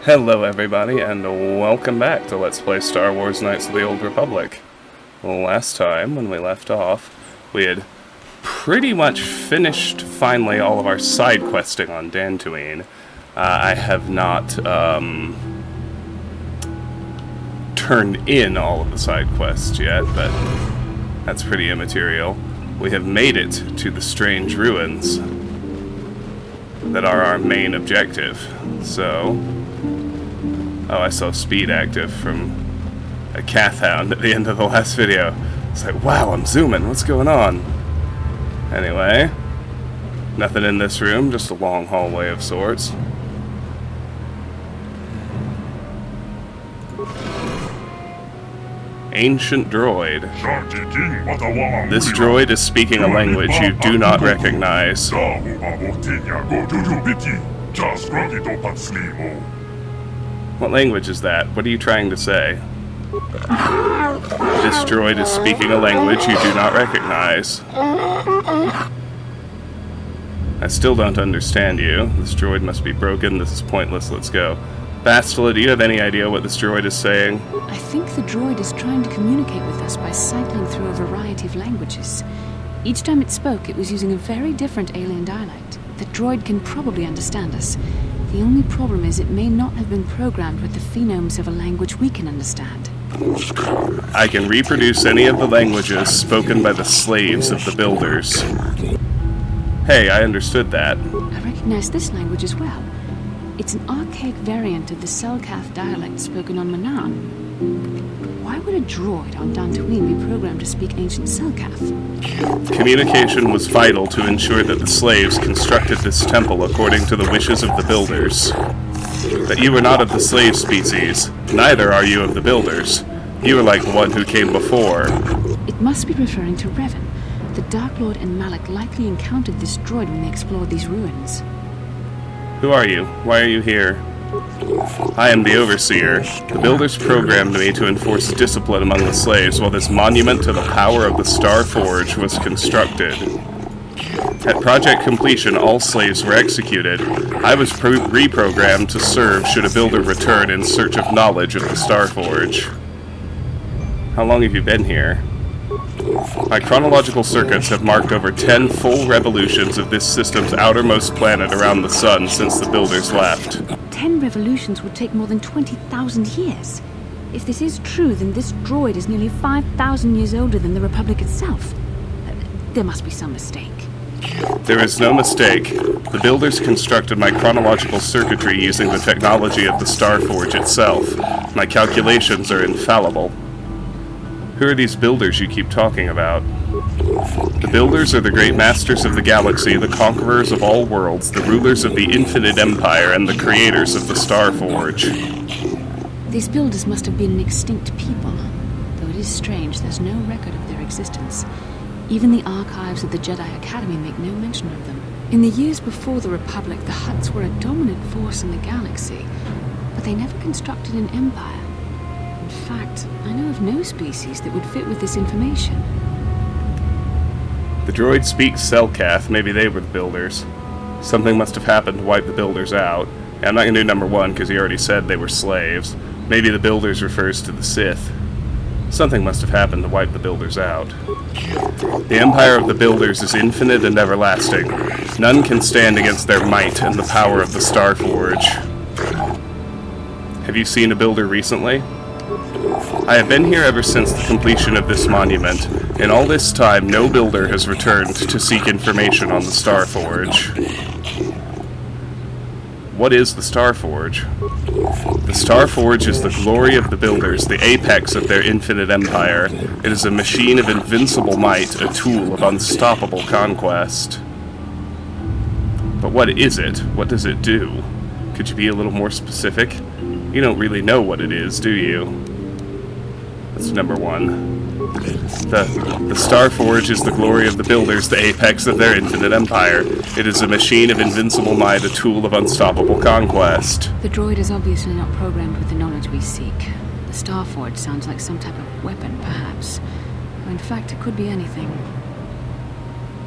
Hello everybody, and welcome back to Let's Play Star Wars Knights of the Old Republic. Last time, when we left off, we had pretty much finished, finally, all of our side questing on Dantooine. I have not turned in all of the side quests yet, but that's pretty immaterial. We have made it to the strange ruins that are our main objective, so... Oh, I saw speed active from a Cath Hound at the end of the last video. It's like, wow, I'm zooming, what's going on? Anyway, nothing in this room, just a long hallway of sorts. Ancient droid. This droid is speaking a language you do not recognize. What language is that? What are you trying to say? This droid is speaking a language you do not recognize. I still don't understand you. This droid must be broken. This is pointless. Let's go. Bastila, do you have any idea what this droid is saying? I think the droid is trying to communicate with us by cycling through a variety of languages. Each time it spoke, it was using a very different alien dialect. The droid can probably understand us. The only problem is it may not have been programmed with the phonemes of a language we can understand. I can reproduce any of the languages spoken by the slaves of the builders. Hey, I understood that. I recognize this language as well. It's an archaic variant of the Selkath dialect spoken on Manaan. Why would a droid on Dantooine be programmed to speak ancient Selkath? Communication was vital to ensure that the slaves constructed this temple according to the wishes of the builders. But you are not of the slave species. Neither are you of the builders. You are like the one who came before. It must be referring to Revan. The Dark Lord and Malak likely encountered this droid when they explored these ruins. Who are you? Why are you here? I am the Overseer. The builders programmed me to enforce discipline among the slaves while this monument to the power of the Star Forge was constructed. At project completion, all slaves were executed. I was reprogrammed to serve should a builder return in search of knowledge of the Star Forge. How long have you been here? My chronological circuits have marked over 10 full revolutions of this system's outermost planet around the sun since the builders left. 10 revolutions would take more than 20,000 years. If this is true, then this droid is nearly 5,000 years older than the Republic itself. There must be some mistake. There is no mistake. The builders constructed my chronological circuitry using the technology of the Star Forge itself. My calculations are infallible. Who are these builders you keep talking about? The builders are the great masters of the galaxy, the conquerors of all worlds, the rulers of the infinite empire, and the creators of the Star Forge. These builders must have been an extinct people. Though it is strange, there's no record of their existence. Even the archives of the Jedi Academy make no mention of them. In the years before the Republic, the Hutts were a dominant force in the galaxy, but they never constructed an empire. In fact, I know of no species that would fit with this information. The droid speaks Selkath. Maybe they were the builders. Something must have happened to wipe the builders out. And I'm not going to do number one because he already said they were slaves. Maybe the builders refers to the Sith. Something must have happened to wipe the builders out. The empire of the builders is infinite and everlasting. None can stand against their might and the power of the Star Forge. Have you seen a builder recently? I have been here ever since the completion of this monument. In all this time, no builder has returned to seek information on the Star Forge. What is the Star Forge? The Star Forge is the glory of the builders, the apex of their infinite empire. It is a machine of invincible might, a tool of unstoppable conquest. But what is it? What does it do? Could you be a little more specific? You don't really know what it is, do you? That's number one. The Star Forge is the glory of the builders, the apex of their infinite empire. It is a machine of invincible might, a tool of unstoppable conquest. The droid is obviously not programmed with the knowledge we seek. The Star Forge sounds like some type of weapon, perhaps. Or in fact, it could be anything.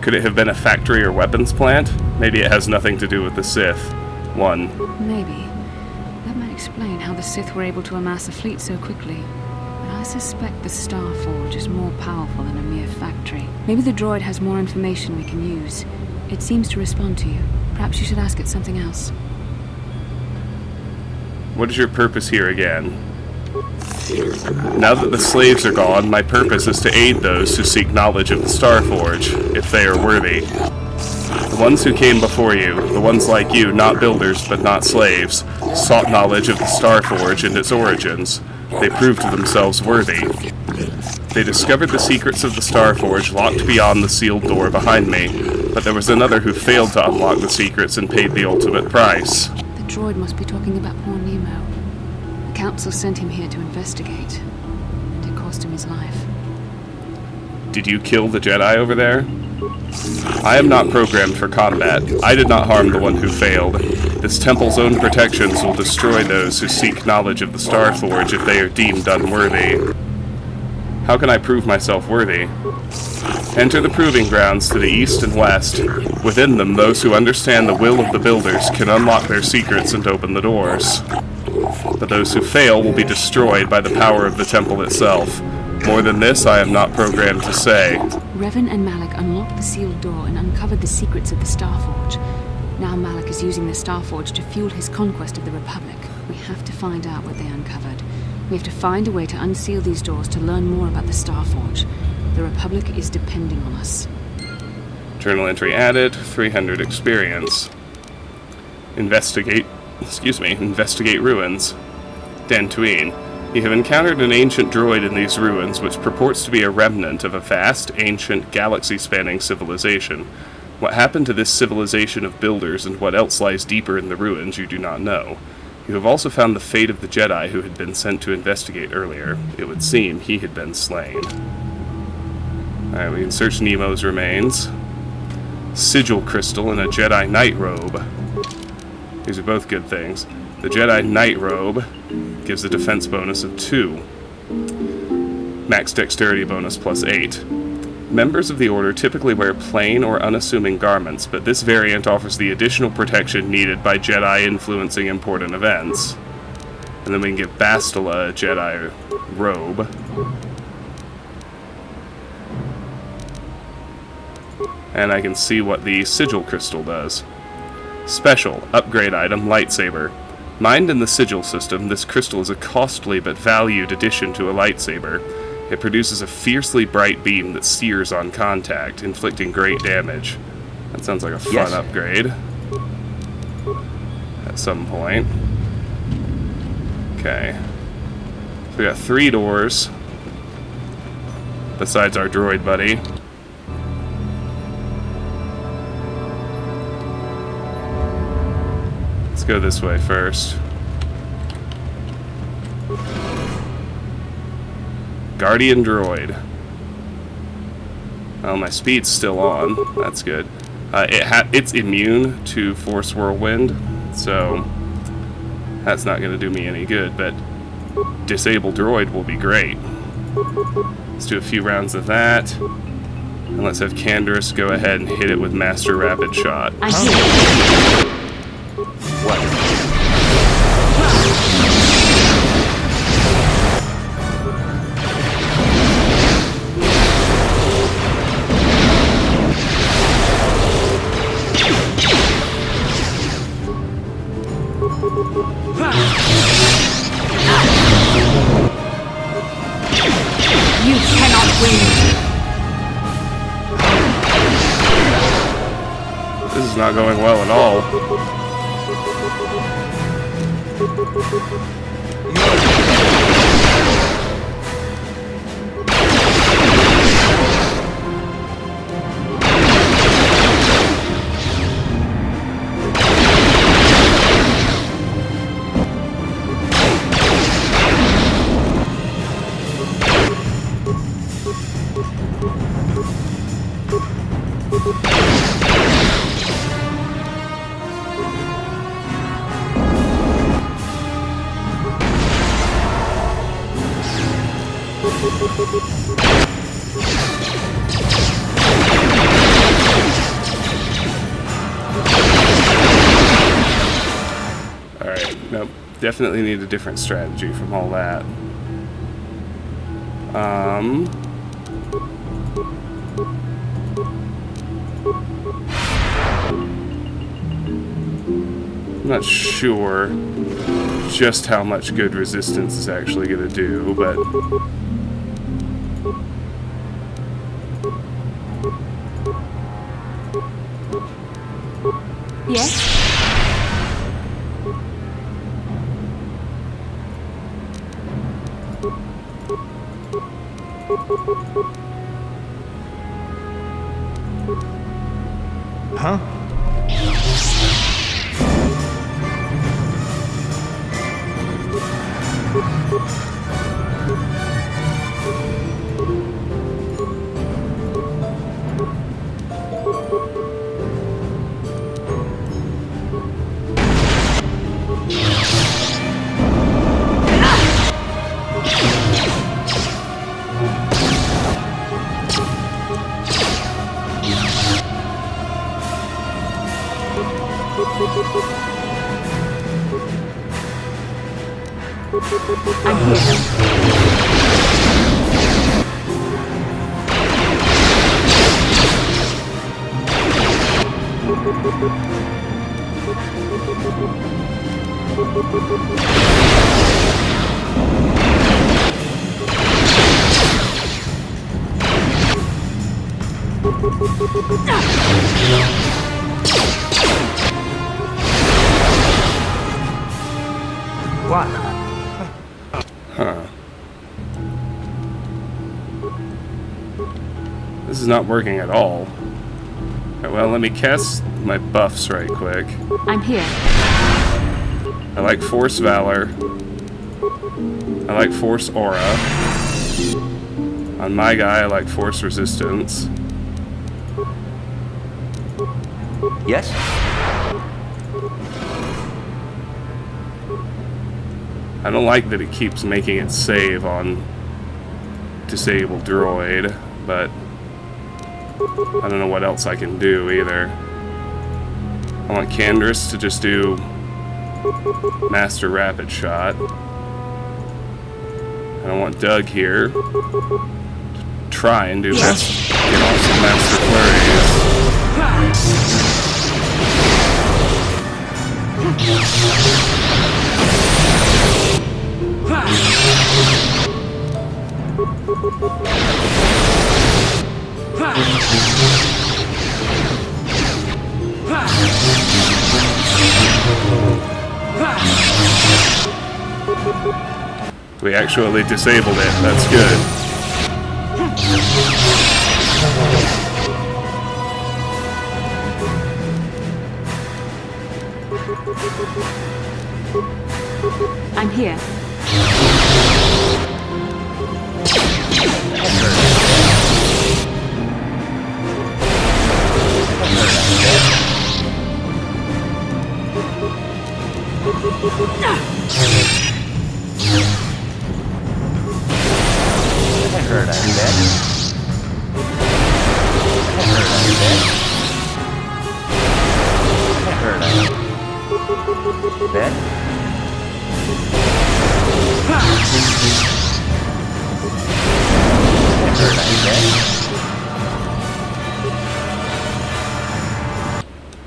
Could it have been a factory or weapons plant? Maybe it has nothing to do with the Sith. One. Maybe. That might explain how the Sith were able to amass a fleet so quickly. But I suspect the Star Forge is more powerful than a mere factory. Maybe the droid has more information we can use. It seems to respond to you. Perhaps you should ask it something else. What is your purpose here again? Now that the slaves are gone, my purpose is to aid those who seek knowledge of the Star Forge, if they are worthy. The ones who came before you, the ones like you, not builders but not slaves, sought knowledge of the Star Forge and its origins. They proved themselves worthy. They discovered the secrets of the Star Forge locked beyond the sealed door behind me, but there was another who failed to unlock the secrets and paid the ultimate price. The droid must be talking about poor Nemo. The Council sent him here to investigate, and it cost him his life. Did you kill the Jedi over there? I am not programmed for combat. I did not harm the one who failed. This temple's own protections will destroy those who seek knowledge of the Star Forge if they are deemed unworthy. How can I prove myself worthy? Enter the proving grounds to the east and west. Within them, those who understand the will of the builders can unlock their secrets and open the doors. But those who fail will be destroyed by the power of the temple itself. More than this, I am not programmed to say. Revan and Malak unlocked the sealed door and uncovered the secrets of the Star Forge. Now Malak is using the Star Forge to fuel his conquest of the Republic. We have to find out what they uncovered. We have to find a way to unseal these doors to learn more about the Star Forge. The Republic is depending on us. Journal entry added, 300 experience. Investigate ruins. Dantooine. You have encountered an ancient droid in these ruins which purports to be a remnant of a vast, ancient, galaxy-spanning civilization. What happened to this civilization of builders and what else lies deeper in the ruins you do not know. You have also found the fate of the Jedi who had been sent to investigate earlier. It would seem he had been slain. Alright, we can search Nemo's remains. Sigil Crystal and a Jedi Knight Robe. These are both good things. The Jedi Knight Robe gives a defense bonus of 2. Max dexterity bonus plus 8. Members of the Order typically wear plain or unassuming garments, but this variant offers the additional protection needed by Jedi influencing important events. And then we can give Bastila a Jedi robe. And I can see what the Sigil Crystal does. Special, upgrade item, lightsaber. Mined in the Sigil system, this crystal is a costly but valued addition to a lightsaber. It produces a fiercely bright beam that sears on contact, inflicting great damage. That sounds like a fun upgrade. At some point. Okay. So we got 3 doors. Besides our droid buddy. Let's go this way first. Guardian Droid. Well, my speed's still on. That's good. It's immune to Force Whirlwind, so that's not going to do me any good, but Disable Droid will be great. Let's do a few rounds of that. And let's have Canderous go ahead and hit it with Master Rapid Shot. You cannot win. This is not going well at all. definitely need a different strategy from all that. I'm not sure just how much good resistance is actually going to do, but... Yes? Huh? I'm here. What? Huh. This is not working at all. Alright, well, let me cast my buffs right quick. I'm here. I like Force Valor. I like Force Aura. On my guy, I like Force Resistance. Yes? I don't like that it keeps making it save on Disable Droid, but I don't know what else I can do either. I want Canderous to just do Master Rapid Shot. And I want Doug here to try and do this. Get off some Master We actually disabled it. That's good. I'm here.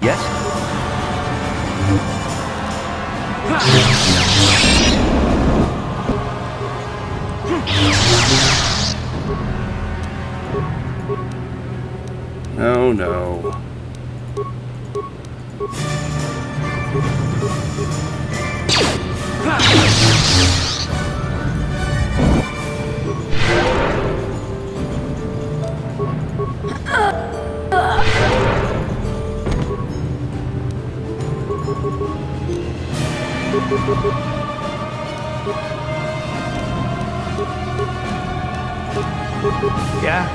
Yes? Oh no. Yeah?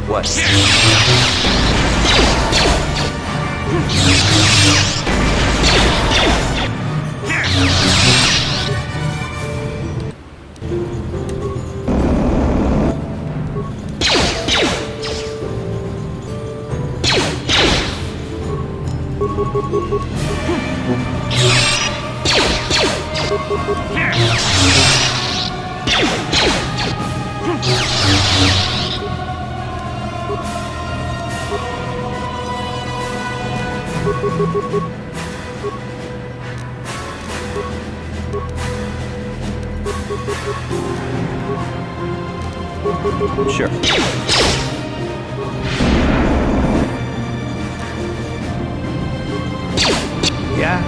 What? Sure. Yeah.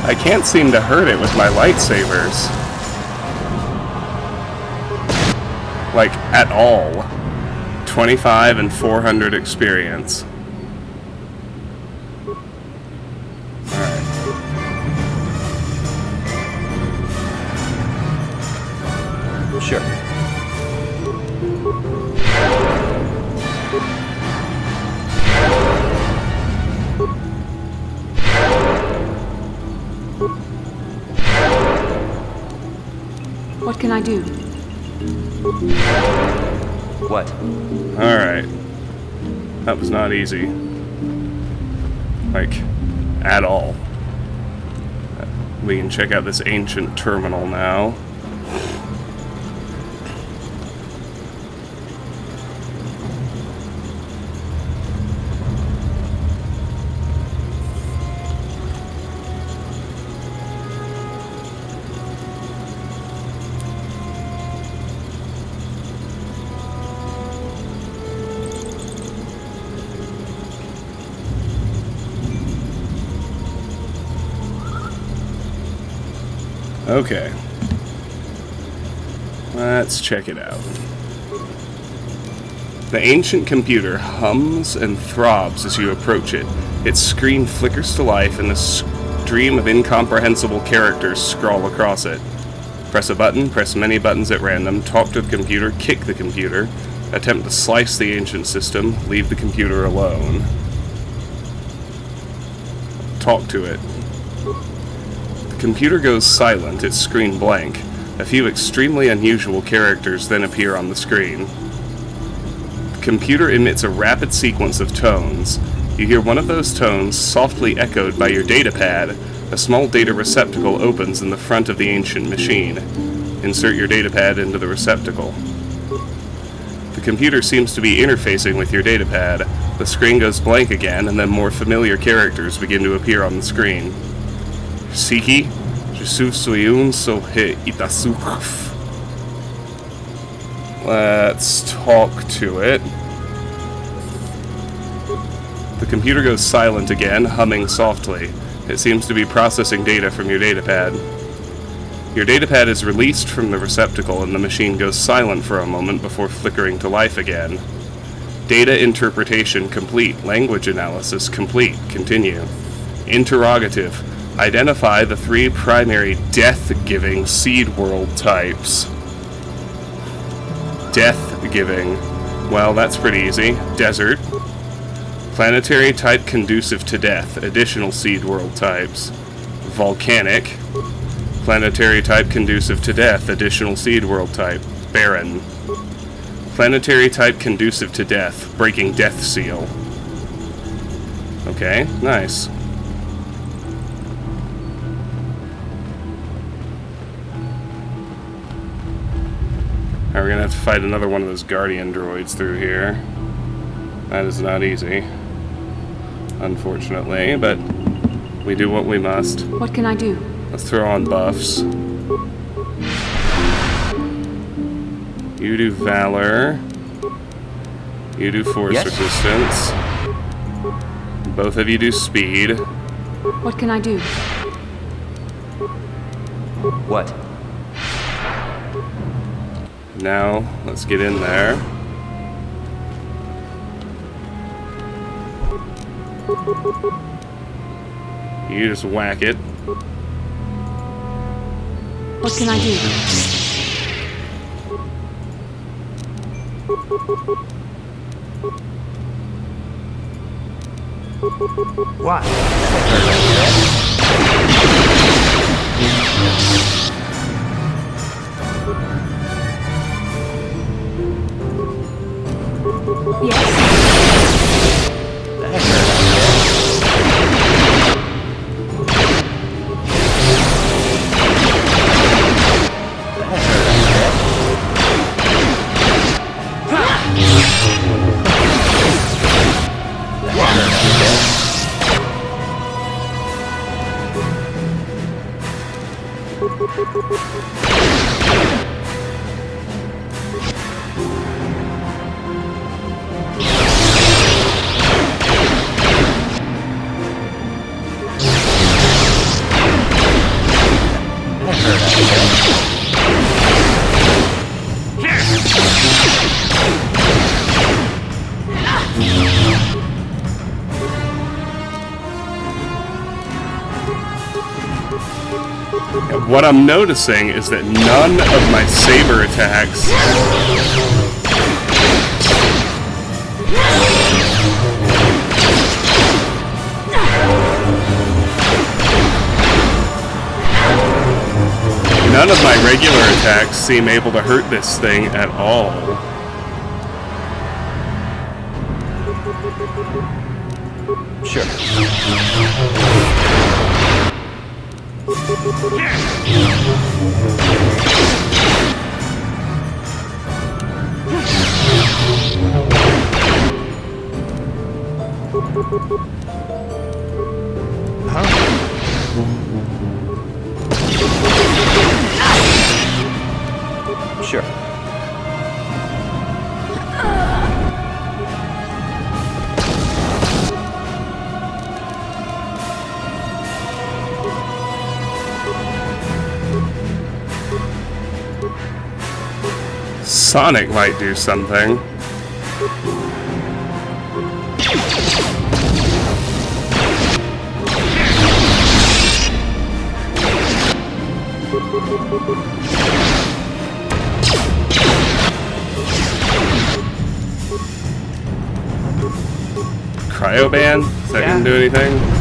I can't seem to hurt it with my lightsabers. Like, at all. 25 and 400 experience. Alright. Sure. What can I do? What? Alright. That was not easy. Like, at all. We can check out this ancient terminal now. Okay. Let's check it out. The ancient computer hums and throbs as you approach it. Its screen flickers to life and a stream of incomprehensible characters scroll across it. Press a button, press many buttons at random, talk to the computer, kick the computer, attempt to slice the ancient system, leave the computer alone. Talk to it. The computer goes silent, its screen blank. A few extremely unusual characters then appear on the screen. The computer emits a rapid sequence of tones. You hear one of those tones softly echoed by your datapad. A small data receptacle opens in the front of the ancient machine. Insert your datapad into the receptacle. The computer seems to be interfacing with your datapad. The screen goes blank again, and then more familiar characters begin to appear on the screen. Siki, Jesu Soyun So He Itasukf. Let's talk to it. The computer goes silent again, humming softly. It seems to be processing data from your datapad. Your datapad is released from the receptacle and the machine goes silent for a moment before flickering to life again. Data interpretation complete. Language analysis complete. Continue. Interrogative. Identify the 3 primary death-giving seed world types. Death-giving. Well, that's pretty easy. Desert. Planetary type conducive to death. Additional seed world types. Volcanic. Planetary type conducive to death. Additional seed world type. Barren. Planetary type conducive to death. Breaking death seal. Okay, nice. Alright, we're gonna have to fight another one of those guardian droids through here. That is not easy, unfortunately, but we do what we must. What can I do? Let's throw on buffs. You do Valor. You do Force Resistance. Both of you do Speed. What can I do? What? Now, let's get in there. You just whack it. What can I do? What? What I'm noticing is that none of my saber attacks none of my regular attacks seem able to hurt this thing at all. Sure. Sure. Sonic might do something. Cryoban? Is that gonna do anything?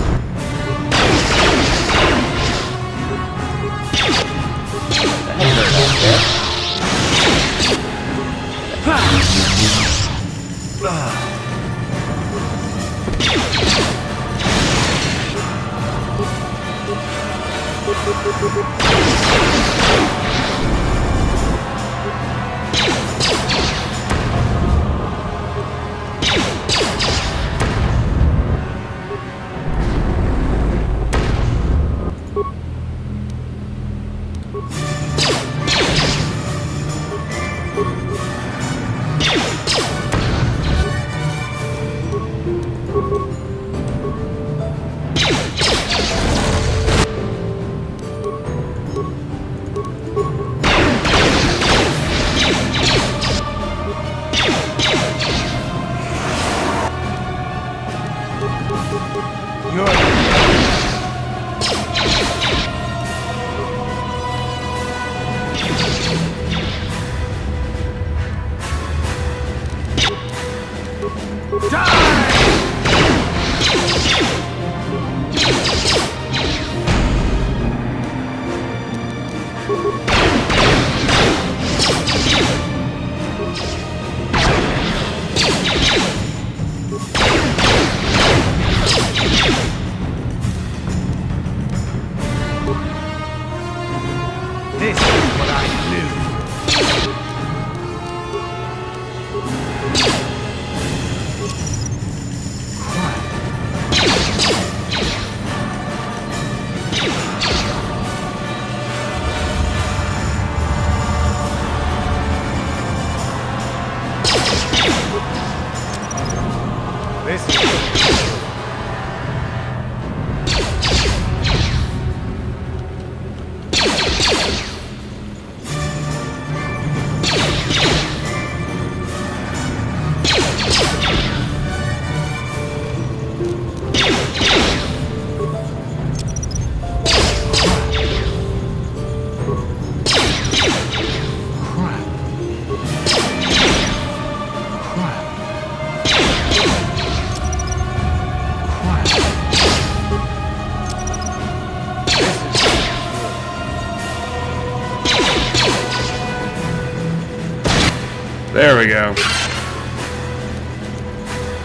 There we go.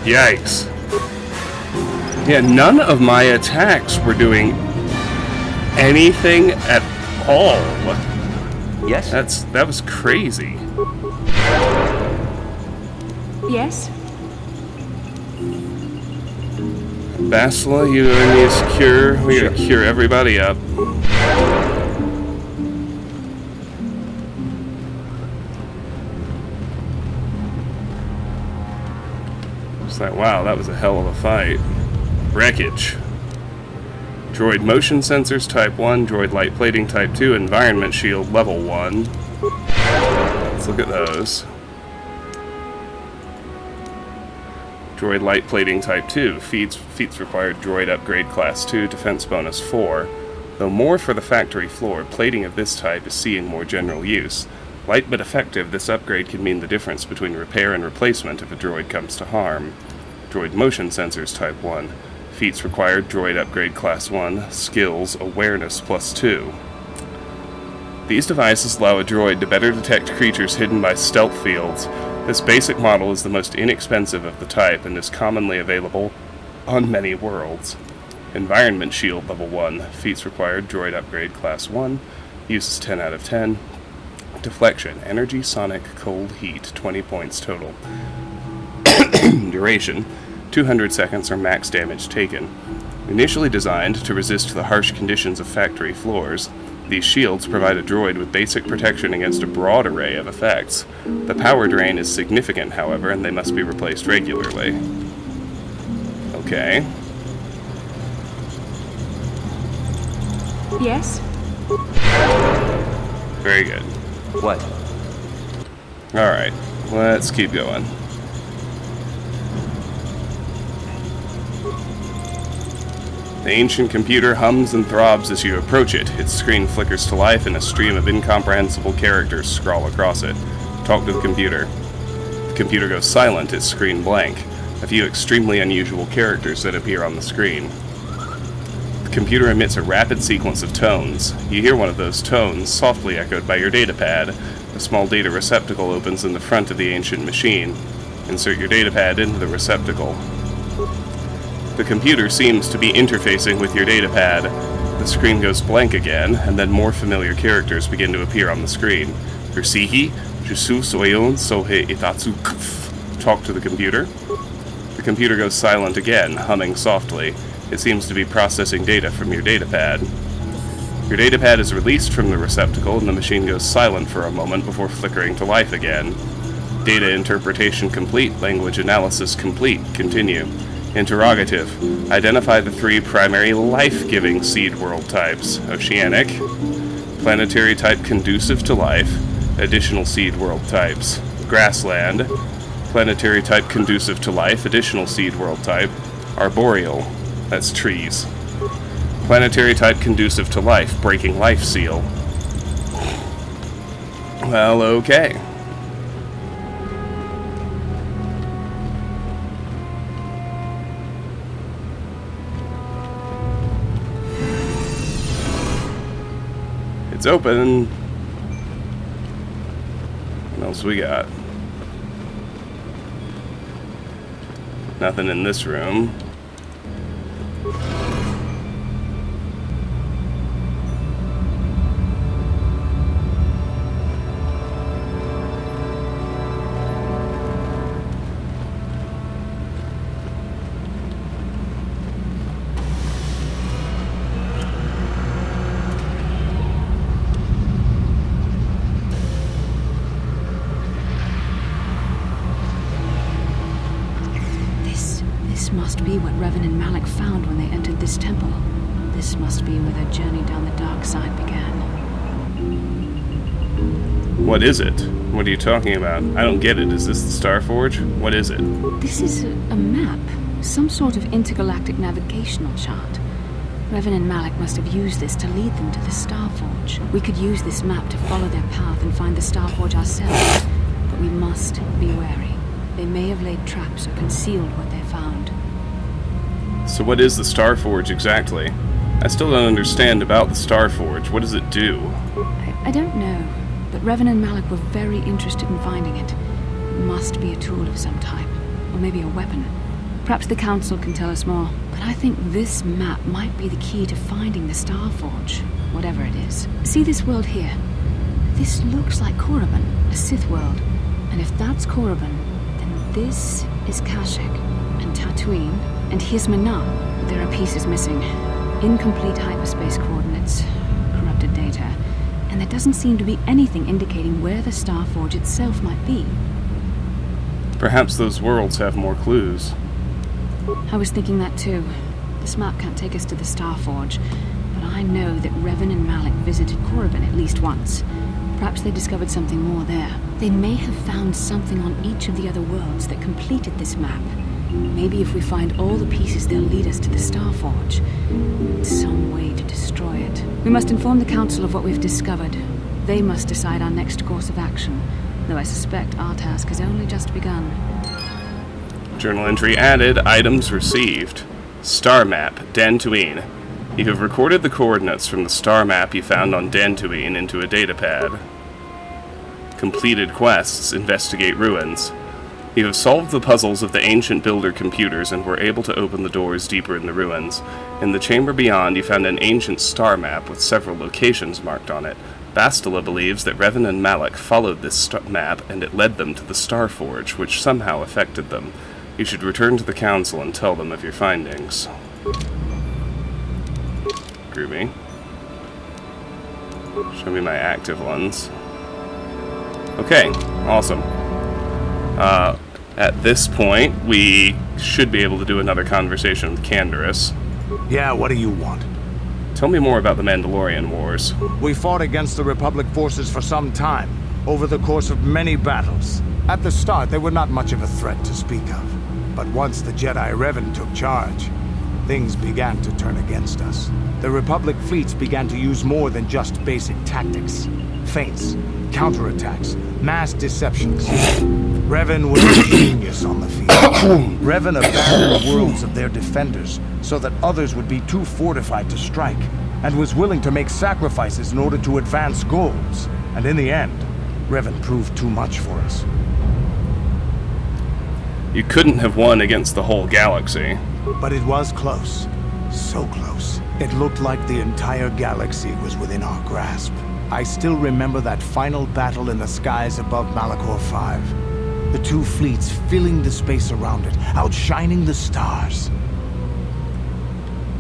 Yikes. Yeah, none of my attacks were doing anything at all. Yes? That was crazy. Yes? Bastila, you need to cure. We gotta cure everybody up. It's like, wow, that was a hell of a fight. Wreckage. Droid motion sensors type 1, droid light plating type 2, environment shield level 1. Let's look at those. Droid light plating type 2, feats required droid upgrade class 2, defense bonus 4. Though more for the factory floor, plating of this type is seeing more general use. Light but effective, this upgrade can mean the difference between repair and replacement if a droid comes to harm. Droid motion sensors type 1. Feats required droid upgrade class 1, skills, awareness plus 2. These devices allow a droid to better detect creatures hidden by stealth fields. This basic model is the most inexpensive of the type and is commonly available on many worlds. Environment shield level 1, feats required droid upgrade class 1, uses 10 out of 10. Deflection, energy, sonic, cold, heat, 20 points total. Duration, 200 seconds or max damage taken. Initially designed to resist the harsh conditions of factory floors, these shields provide a droid with basic protection against a broad array of effects. The power drain is significant, however, and they must be replaced regularly. Okay. Yes? Very good. What? Alright, let's keep going. The ancient computer hums and throbs as you approach it. Its screen flickers to life and a stream of incomprehensible characters scrawl across it. Talk to the computer. The computer goes silent, its screen blank. A few extremely unusual characters that appear on the screen. The computer emits a rapid sequence of tones. You hear one of those tones, softly echoed by your datapad. A small data receptacle opens in the front of the ancient machine. Insert your datapad into the receptacle. The computer seems to be interfacing with your datapad. The screen goes blank again, and then more familiar characters begin to appear on the screen. Ursihi, Jusu Soyon Sohe Itatsu Kf. Talk to the computer. The computer goes silent again, humming softly. It seems to be processing data from your datapad. Your datapad is released from the receptacle, and the machine goes silent for a moment before flickering to life again. Data interpretation complete. Language analysis complete. Continue. Interrogative. Identify the 3 primary life-giving seed world types. Oceanic. Planetary type conducive to life. Additional seed world types. Grassland. Planetary type conducive to life. Additional seed world type. Arboreal. That's trees. Planetary type conducive to life. Breaking life seal. Well, okay. It's open. What else we got? Nothing in this room. This must be what Revan and Malak found when they entered this temple. This must be where their journey down the dark side began. What is it? What are you talking about? I don't get it. Is this the Starforge? What is it? This is a map. Some sort of intergalactic navigational chart. Revan and Malak must have used this to lead them to the Starforge. We could use this map to follow their path and find the Starforge ourselves. But we must be wary. They may have laid traps or concealed what they found. So what is the Starforge exactly? I still don't understand about the Starforge. What does it do? I don't know, but Revan and Malak were very interested in finding it. must be a tool of some type, or maybe a weapon. Perhaps the Council can tell us more, but I think this map might be the key to finding the Starforge, whatever it is. See this world here? This looks like Korriban, a Sith world. And if that's Korriban, then this is Kashyyk, and Tatooine, and here's Manaan. There are pieces missing. Incomplete hyperspace coordinates, corrupted data, and there doesn't seem to be anything indicating where the Starforge itself might be. Perhaps those worlds have more clues. I was thinking that too. This map can't take us to the Starforge, but I know that Revan and Malak visited Korriban at least once. Perhaps they discovered something more there. They may have found something on each of the other worlds that completed this map. Maybe if we find all the pieces, they'll lead us to the Starforge. Some way to destroy it. We must inform the Council of what we've discovered. They must decide our next course of action, though I suspect our task has only just begun. Journal entry added, items received. Star map, Dantooine. You have recorded the coordinates from the star map you found on Dantooine into a datapad. Completed quests, investigate ruins. You have solved the puzzles of the ancient builder computers and were able to open the doors deeper in the ruins. In the chamber beyond, you found an ancient star map with several locations marked on it. Bastila believes that Revan and Malak followed this map and it led them to the Starforge, which somehow affected them. You should return to the Council and tell them of your findings. Groovy. Show me my active ones. Okay, awesome. At this point, we should be able to do another conversation with Canderous. Yeah, what do you want? Tell me more about the Mandalorian Wars. We fought against the Republic forces for some time, over the course of many battles. At the start, they were not much of a threat to speak of. But once the Jedi Revan took charge, things began to turn against us. The Republic fleets began to use more than just basic tactics. Feints, counterattacks, mass deceptions. Revan was a genius on the field. Revan abandoned worlds of their defenders so that others would be too fortified to strike, and was willing to make sacrifices in order to advance goals. And in the end, Revan proved too much for us. You couldn't have won against the whole galaxy. But it was close. So close. It looked like the entire galaxy was within our grasp. I still remember that final battle in the skies above Malachor 5. The two fleets filling the space around it, outshining the stars.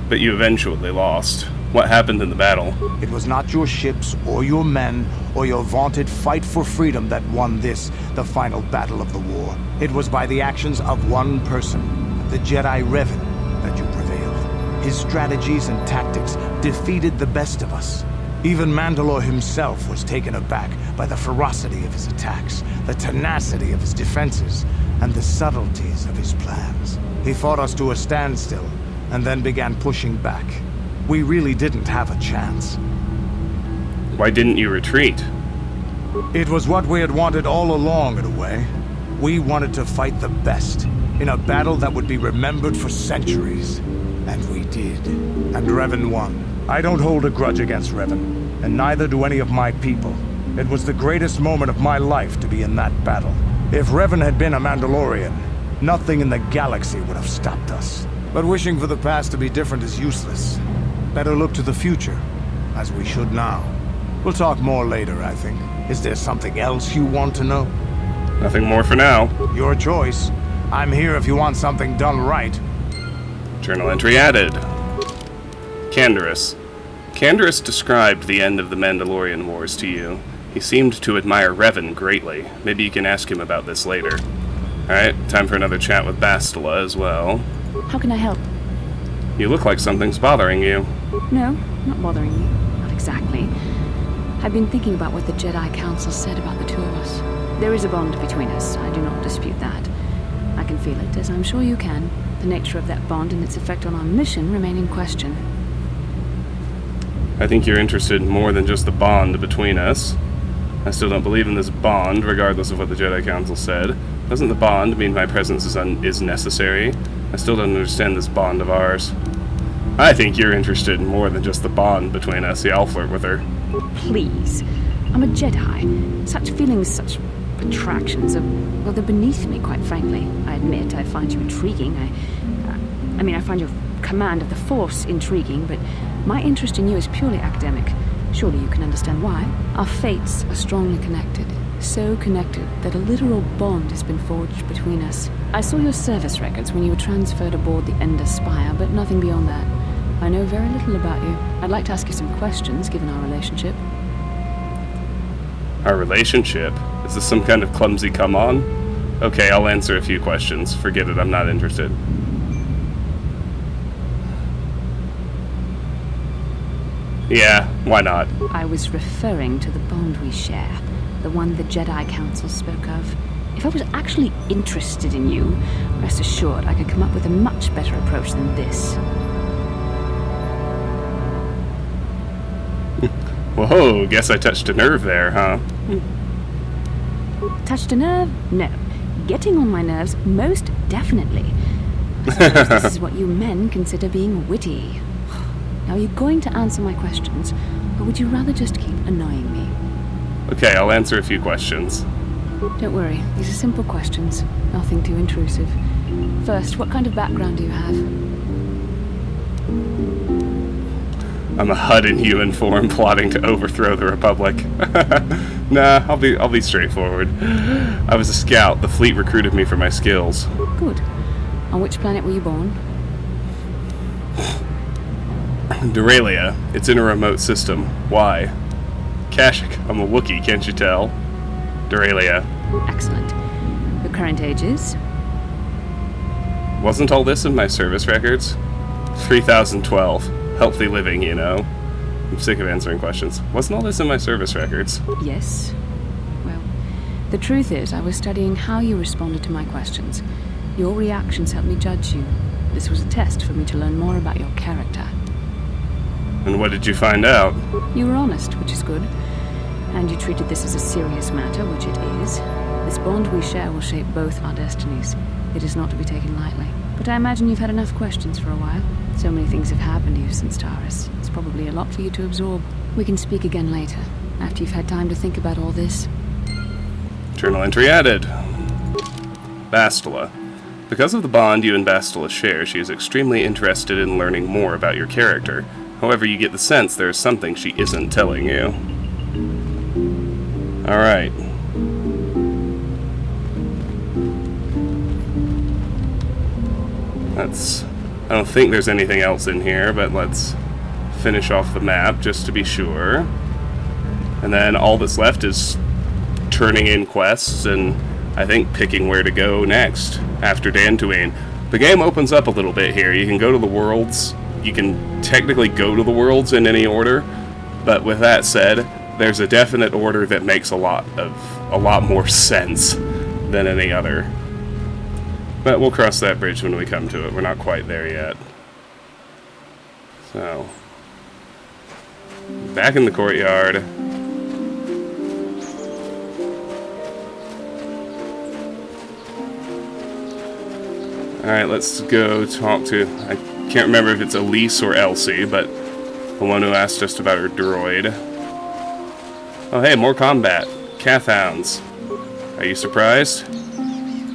But you eventually lost. What happened in the battle? It was not your ships, or your men, or your vaunted fight for freedom that won this, the final battle of the war. It was by the actions of one person, the Jedi Revan, that you prevailed. His strategies and tactics defeated the best of us. Even Mandalore himself was taken aback by the ferocity of his attacks, the tenacity of his defenses, and the subtleties of his plans. He fought us to a standstill, and then began pushing back. We really didn't have a chance. Why didn't you retreat? It was what we had wanted all along, in a way. We wanted to fight the best, in a battle that would be remembered for centuries. And we did. And Revan won. I don't hold a grudge against Revan, and neither do any of my people. It was the greatest moment of my life to be in that battle. If Revan had been a Mandalorian, nothing in the galaxy would have stopped us. But wishing for the past to be different is useless. Better look to the future, as we should now. We'll talk more later, I think. Is there something else you want to know? Nothing more for now. Your choice. I'm here if you want something done right. Journal entry added. Canderous. Canderous described the end of the Mandalorian Wars to you. He seemed to admire Revan greatly. Maybe you can ask him about this later. Alright, time for another chat with Bastila as well. How can I help? You look like something's bothering you. No, not bothering me. Not exactly. I've been thinking about what the Jedi Council said about the two of us. There is a bond between us. I do not dispute that. I can feel it, as I'm sure you can. The nature of that bond and its effect on our mission remain in question. I think you're interested in more than just the bond between us. I still don't believe in this bond, regardless of what the Jedi Council said. Doesn't the bond mean my presence is necessary? I still don't understand this bond of ours. I think you're interested in more than just the bond between us. Yeah, I'll flirt with her. Please. I'm a Jedi. Such feelings, such attractions are, well, they're beneath me, quite frankly. I admit I find you intriguing. I mean, I find your command of the Force intriguing, but my interest in you is purely academic. Surely you can understand why. Our fates are strongly connected. So connected that a literal bond has been forged between us. I saw your service records when you were transferred aboard the Ender Spire, but nothing beyond that. I know very little about you. I'd like to ask you some questions, given our relationship. Our relationship? Is this some kind of clumsy come-on? Okay, I'll answer a few questions. Forget it, I'm not interested. Yeah, why not? I was referring to the bond we share. The one the Jedi Council spoke of. If I was actually interested in you, rest assured I could come up with a much better approach than this. Whoa, guess I touched a nerve there, huh? Touched a nerve? No. Getting on my nerves, most definitely. I suppose this is what you men consider being witty. Now, are you going to answer my questions, or would you rather just keep annoying me? Okay, I'll answer a few questions. Don't worry, these are simple questions. Nothing too intrusive. First, what kind of background do you have? I'm a HUD in human form plotting to overthrow the Republic. Nah, I'll be straightforward. I was a scout. The fleet recruited me for my skills. Good. On which planet were you born? Duralia. It's in a remote system. Why? Kashyyk. I'm a Wookiee, can't you tell? Duralia. Excellent. Your current age is? Wasn't all this in my service records? 3012. Healthy living, you know. I'm sick of answering questions. Wasn't all this in my service records? Yes. Well, the truth is, I was studying how you responded to my questions. Your reactions helped me judge you. This was a test for me to learn more about your character. And what did you find out? You were honest, which is good. And you treated this as a serious matter, which it is. This bond we share will shape both our destinies. It is not to be taken lightly. But I imagine you've had enough questions for a while. So many things have happened to you since Taurus. It's probably a lot for you to absorb. We can speak again later, after you've had time to think about all this. Journal entry added. Bastila. Because of the bond you and Bastila share, she is extremely interested in learning more about your character. However, you get the sense there is something she isn't telling you. Alright. I don't think there's anything else in here, but let's finish off the map just to be sure. And then all that's left is turning in quests and I think picking where to go next after Dantooine. The game opens up a little bit here. You can go to the worlds. You can technically go to the worlds in any order, but with that said, there's a definite order that makes a lot more sense than any other. But we'll cross that bridge when we come to it. We're not quite there yet. So, back in the courtyard. Alright, let's go talk to... I can't remember if it's Elise or Elsie, but the one who asked us about her droid. Oh hey, more combat. Cath hounds. Are you surprised?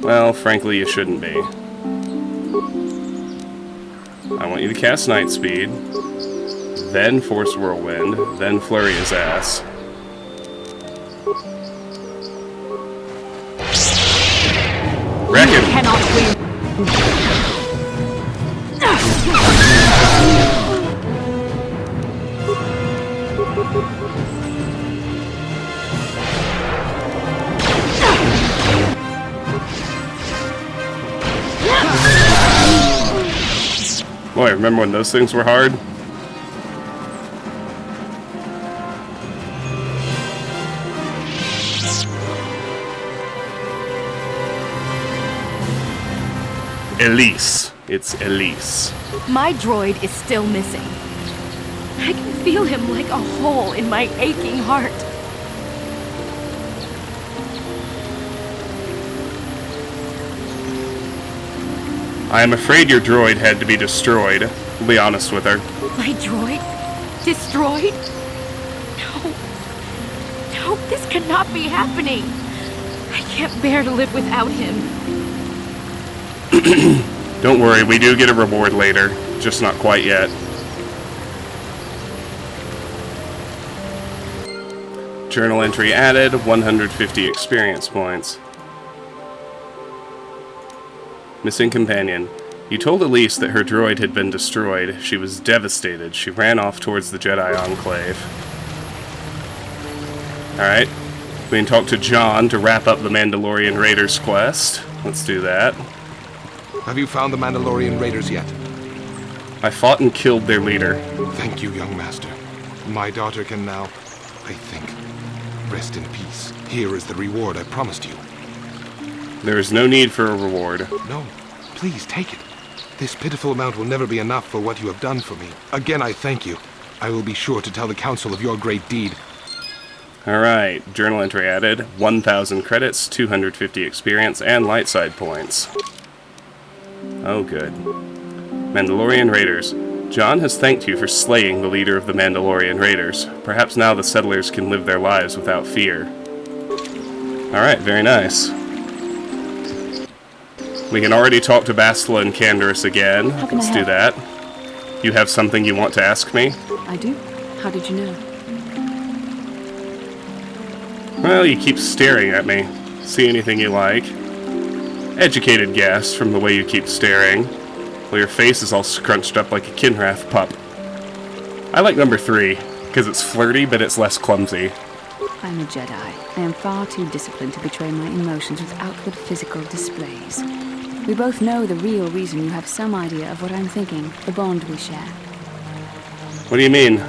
Well, frankly, you shouldn't be. I want you to cast Night Speed, then Force Whirlwind, then Flurry his ass. Wreck him! You cannot win! Boy, remember when those things were hard? Elise. It's Elise. My droid is still missing. I can feel him like a hole in my aching heart. I am afraid your droid had to be destroyed. I'll be honest with her. My droid? Destroyed? No. No, this cannot be happening. I can't bear to live without him. Don't worry, we do get a reward later, just not quite yet. Journal entry added, 150 experience points. Missing companion. You told Elise that her droid had been destroyed. She was devastated. She ran off towards the Jedi Enclave. Alright. We can talk to John to wrap up the Mandalorian Raiders quest. Let's do that. Have you found the Mandalorian Raiders yet? I fought and killed their leader. Thank you, young master. My daughter can now, I think, rest in peace. Here is the reward I promised you. There is no need for a reward. No, please take it. This pitiful amount will never be enough for what you have done for me. Again, I thank you. I will be sure to tell the council of your great deed. Alright, journal entry added, 1,000 credits, 250 experience, and light side points. Oh, good. Mandalorian Raiders. John has thanked you for slaying the leader of the Mandalorian Raiders. Perhaps now the settlers can live their lives without fear. Alright, very nice. We can already talk to Bastila and Canderous again. Let's do that. You have something you want to ask me? I do. How did you know? Well, you keep staring at me. See anything you like? Educated guess from the way you keep staring. Well, your face is all scrunched up like a Kinrath pup. I like number 3, because it's flirty, but it's less clumsy. I'm a Jedi. I am far too disciplined to betray my emotions with outward physical displays. We both know the real reason you have some idea of what I'm thinking, the bond we share. What do you mean?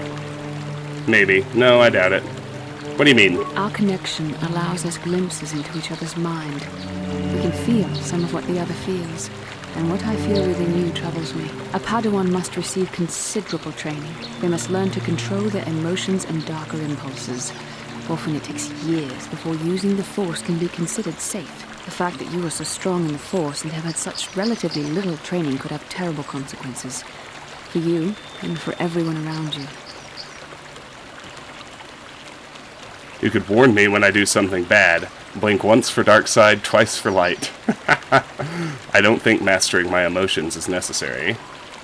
Maybe. No, I doubt it. What do you mean? Our connection allows us glimpses into each other's mind. We can feel some of what the other feels, and what I feel within you troubles me. A Padawan must receive considerable training. They must learn to control their emotions and darker impulses. Often it takes years before using the Force can be considered safe. The fact that you are so strong in the Force and have had such relatively little training could have terrible consequences. For you, and for everyone around you. You could warn me when I do something bad. Blink once for dark side, twice for light. I don't think mastering my emotions is necessary.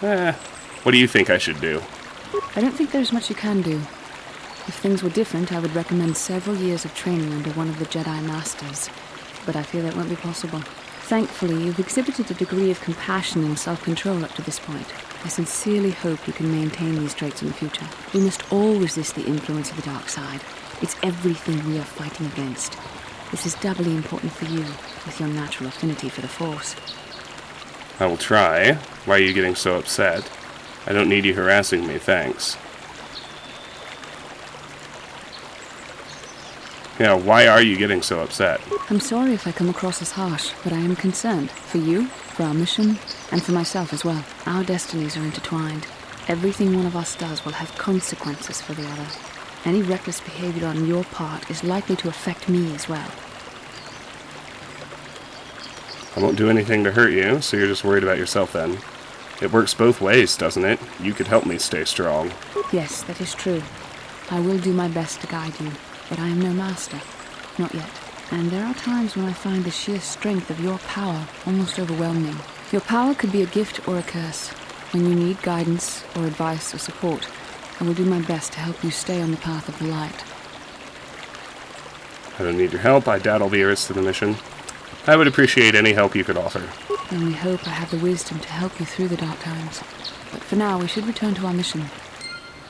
What do you think I should do? I don't think there's much you can do. If things were different, I would recommend several years of training under one of the Jedi Masters. But I fear that won't be possible. Thankfully, you've exhibited a degree of compassion and self-control up to this point. I sincerely hope you can maintain these traits in the future. We must all resist the influence of the dark side. It's everything we are fighting against. This is doubly important for you, with your natural affinity for the Force. I will try. Why are you getting so upset? I don't need you harassing me, thanks. Yeah, why are you getting so upset? I'm sorry if I come across as harsh, but I am concerned. For you, for our mission, and for myself as well. Our destinies are intertwined. Everything one of us does will have consequences for the other. Any reckless behavior on your part is likely to affect me as well. I won't do anything to hurt you, so you're just worried about yourself then. It works both ways, doesn't it? You could help me stay strong. Yes, that is true. I will do my best to guide you, but I am no master. Not yet. And there are times when I find the sheer strength of your power almost overwhelming. Your power could be a gift or a curse. When you need guidance or advice or support, I will do my best to help you stay on the path of the light. I don't need your help. I doubt I'll be yours to the mission. I would appreciate any help you could offer. I only hope I have the wisdom to help you through the dark times. But for now, we should return to our mission.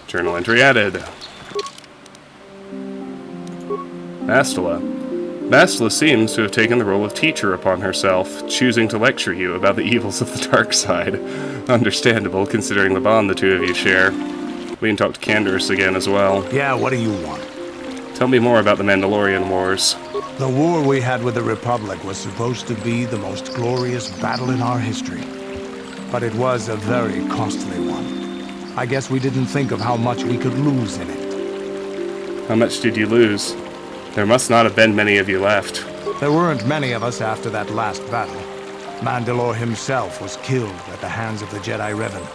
Journal entry added. Bastila. Bastila seems to have taken the role of teacher upon herself, choosing to lecture you about the evils of the dark side. Understandable, considering the bond the two of you share. We can talk to Canderous again as well. Yeah, what do you want? Tell me more about the Mandalorian Wars. The war we had with the Republic was supposed to be the most glorious battle in our history. But it was a very costly one. I guess we didn't think of how much we could lose in it. How much did you lose? There must not have been many of you left. There weren't many of us after that last battle. Mandalore himself was killed at the hands of the Jedi Revan.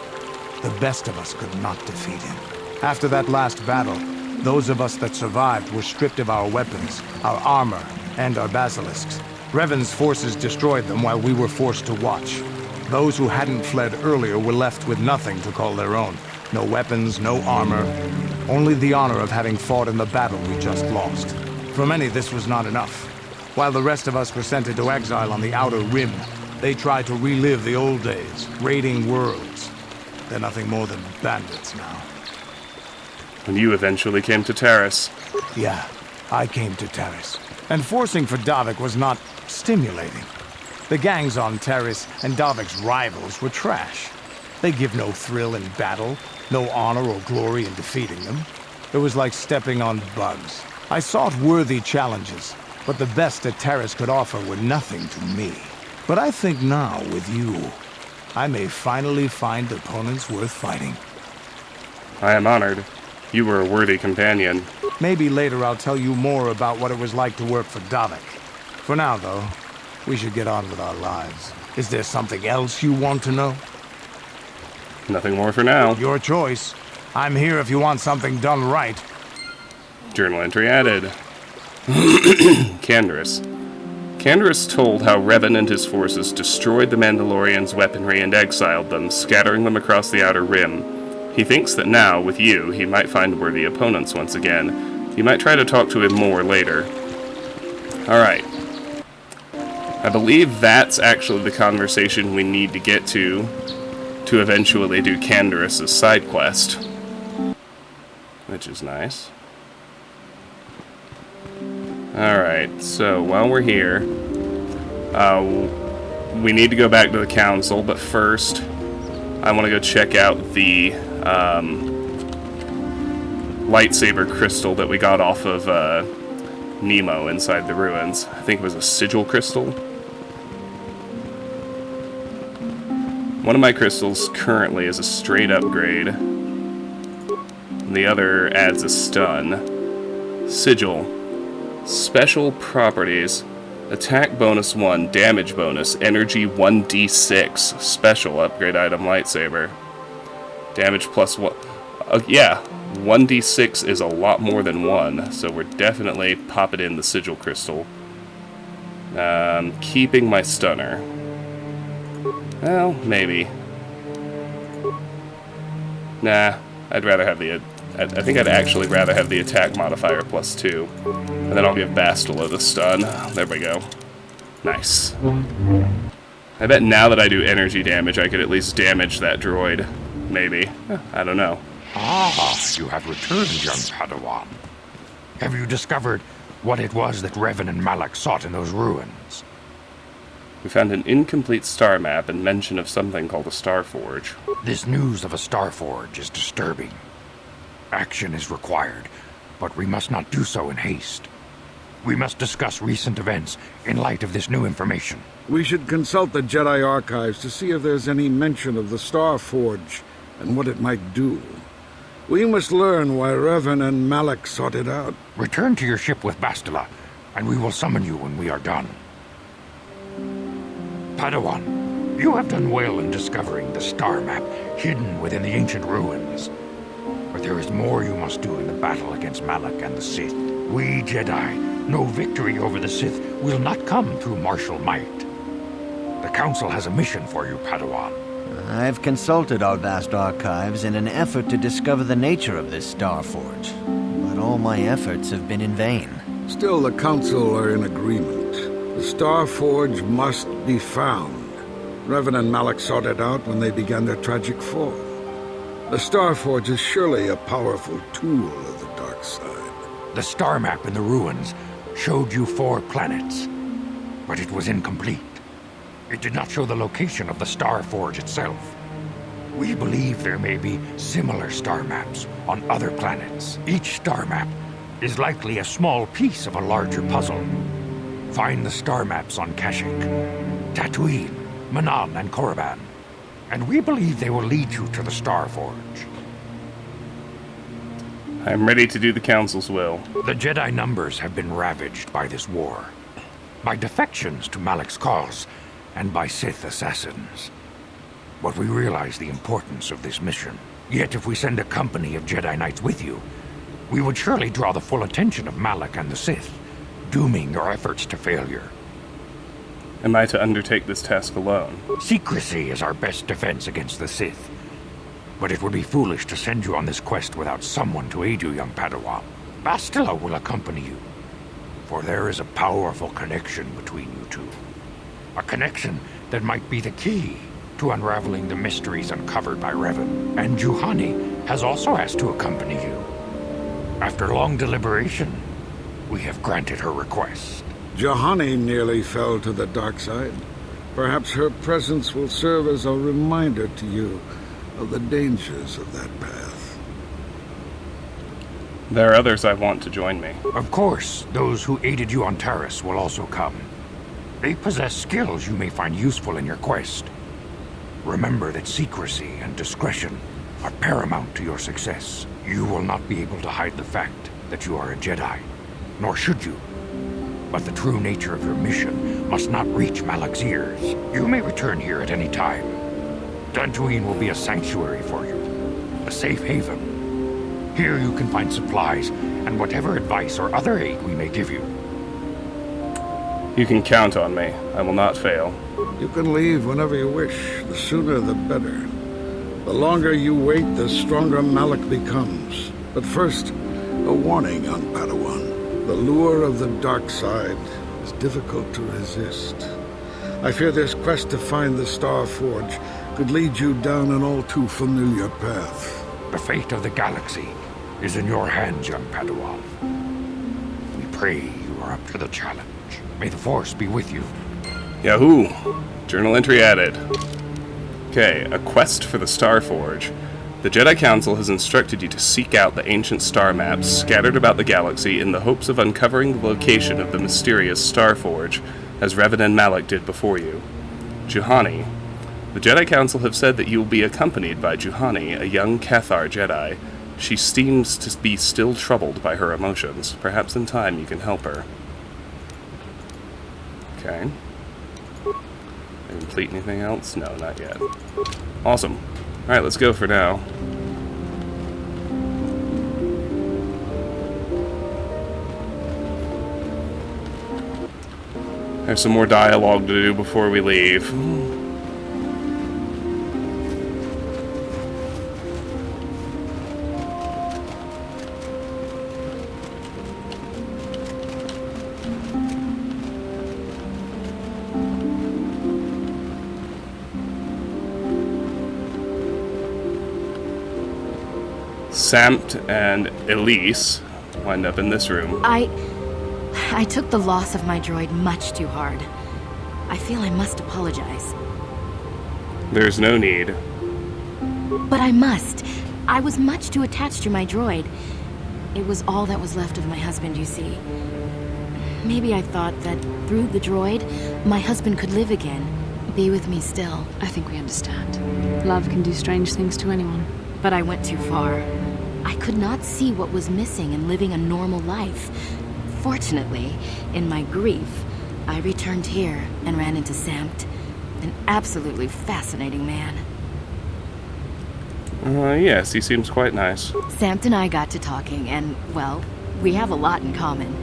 The best of us could not defeat him. After that last battle, those of us that survived were stripped of our weapons, our armor, and our basilisks. Revan's forces destroyed them while we were forced to watch. Those who hadn't fled earlier were left with nothing to call their own. No weapons, no armor. Only the honor of having fought in the battle we just lost. For many, this was not enough. While the rest of us were sent into exile on the Outer Rim, they tried to relive the old days, raiding worlds. They're nothing more than bandits now. And you eventually came to Taris. Yeah, I came to Taris. And forcing for Davik was not stimulating. The gangs on Taris and Davik's rivals were trash. They give no thrill in battle, no honor or glory in defeating them. It was like stepping on bugs. I sought worthy challenges, but the best that Taris could offer were nothing to me. But I think now, with you, I may finally find opponents worth fighting. I am honored. You were a worthy companion. Maybe later I'll tell you more about what it was like to work for Davik. For now, though, we should get on with our lives. Is there something else you want to know? Nothing more for now. Your choice. I'm here if you want something done right. Journal entry added. Canderous. Canderous told how Revan and his forces destroyed the Mandalorians' weaponry and exiled them, scattering them across the Outer Rim. He thinks that now, with you, he might find worthy opponents once again. You might try to talk to him more later. Alright. I believe that's actually the conversation we need to get to eventually do Canderous' side quest. Which is nice. Alright, so while we're here, we need to go back to the council, but first, I want to go check out the Lightsaber Crystal that we got off of Nemo inside the ruins. I think it was a sigil crystal. One of my crystals currently is a straight upgrade. The other adds a stun. Sigil. Special properties. Attack bonus 1, damage bonus, energy 1d6. Special upgrade item lightsaber. Damage plus 1. Yeah, 1d6 is a lot more than 1, so we're definitely popping in the sigil crystal. Keeping my stunner. Well, maybe. Nah, I'd rather have the... I think I'd actually rather have the attack modifier plus 2. And then I'll give Bastila the stun. There we go. Nice. I bet now that I do energy damage, I could at least damage that droid. Maybe. I don't know. Ah, you have returned, young Padawan. Have you discovered what it was that Revan and Malak sought in those ruins? We found an incomplete star map and mention of something called a star forge. This news of a star forge is disturbing. Action is required, but we must not do so in haste. We must discuss recent events in light of this new information. We should consult the Jedi archives to see if there's any mention of the Star Forge and what it might do. We must learn why Revan and Malak sought it out. Return to your ship with Bastila, and we will summon you when we are done. Padawan, you have done well in discovering the star map hidden within the ancient ruins. But there is more you must do in the battle against Malak and the Sith. We Jedi know victory over the Sith will not come through martial might. The Council has a mission for you, Padawan. I've consulted our vast archives in an effort to discover the nature of this Star Forge, but all my efforts have been in vain. Still, the Council are in agreement. The Star Forge must be found. Revan and Malak sought it out when they began their tragic fall. The Star Forge is surely a powerful tool of the dark side. The star map in the ruins showed you 4 planets, but it was incomplete. It did not show the location of the Star Forge itself. We believe there may be similar star maps on other planets. Each star map is likely a small piece of a larger puzzle. Find the star maps on Kashyyk, Dantooine, Manaan, and Korriban, and we believe they will lead you to the Star Forge. I'm ready to do the Council's will. The Jedi numbers have been ravaged by this war, by defections to Malak's cause, and by Sith assassins. But we realize the importance of this mission. Yet if we send a company of Jedi Knights with you, we would surely draw the full attention of Malak and the Sith, dooming your efforts to failure. Am I to undertake this task alone? Secrecy is our best defense against the Sith. But it would be foolish to send you on this quest without someone to aid you, young Padawan. Bastila will accompany you, for there is a powerful connection between you two. A connection that might be the key to unraveling the mysteries uncovered by Revan. And Juhani has also asked to accompany you. After long deliberation, we have granted her request. Juhani nearly fell to the dark side. Perhaps her presence will serve as a reminder to you of the dangers of that path. There are others I want to join me. Of course, those who aided you on Taris will also come. They possess skills you may find useful in your quest. Remember that secrecy and discretion are paramount to your success. You will not be able to hide the fact that you are a Jedi, nor should you. But the true nature of your mission must not reach Malak's ears. You may return here at any time. Dantooine will be a sanctuary for you, a safe haven. Here you can find supplies and whatever advice or other aid we may give you. You can count on me. I will not fail. You can leave whenever you wish. The sooner the better. The longer you wait, the stronger Malak becomes. But first, a warning, young Padawan. The lure of the dark side is difficult to resist. I fear this quest to find the Star Forge could lead you down an all too familiar path. The fate of the galaxy is in your hands, young Padawan. We pray you are up to the challenge. May the Force be with you. Yahoo! Journal entry added. Okay, a quest for the Star Forge. The Jedi Council has instructed you to seek out the ancient star maps scattered about the galaxy in the hopes of uncovering the location of the mysterious Star Forge, as Revan and Malak did before you. Juhani. The Jedi Council have said that you will be accompanied by Juhani, a young Cathar Jedi. She seems to be still troubled by her emotions. Perhaps in time you can help her. Okay. Complete anything else? No, not yet. Awesome. Alright, let's go for now. There's some more dialogue to do before we leave. Samt and Elise wind up in this room. I took the loss of my droid much too hard. I feel I must apologize. There's no need. But I must. I was much too attached to my droid. It was all that was left of my husband, you see. Maybe I thought that through the droid, my husband could live again, be with me still. I think we understand. Love can do strange things to anyone. But I went too far. I could not see what was missing in living a normal life. Fortunately, in my grief, I returned here and ran into Samt, an absolutely fascinating man. Yes, he seems quite nice. Samt and I got to talking, and, well, we have a lot in common.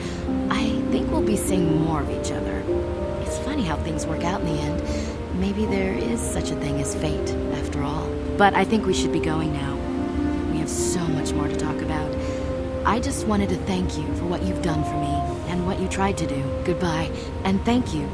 I think we'll be seeing more of each other. It's funny how things work out in the end. Maybe there is such a thing as fate, after all. But I think we should be going now. We have so much more to talk about. I just wanted to thank you for what you've done for me, and what you tried to do. Goodbye, and thank you.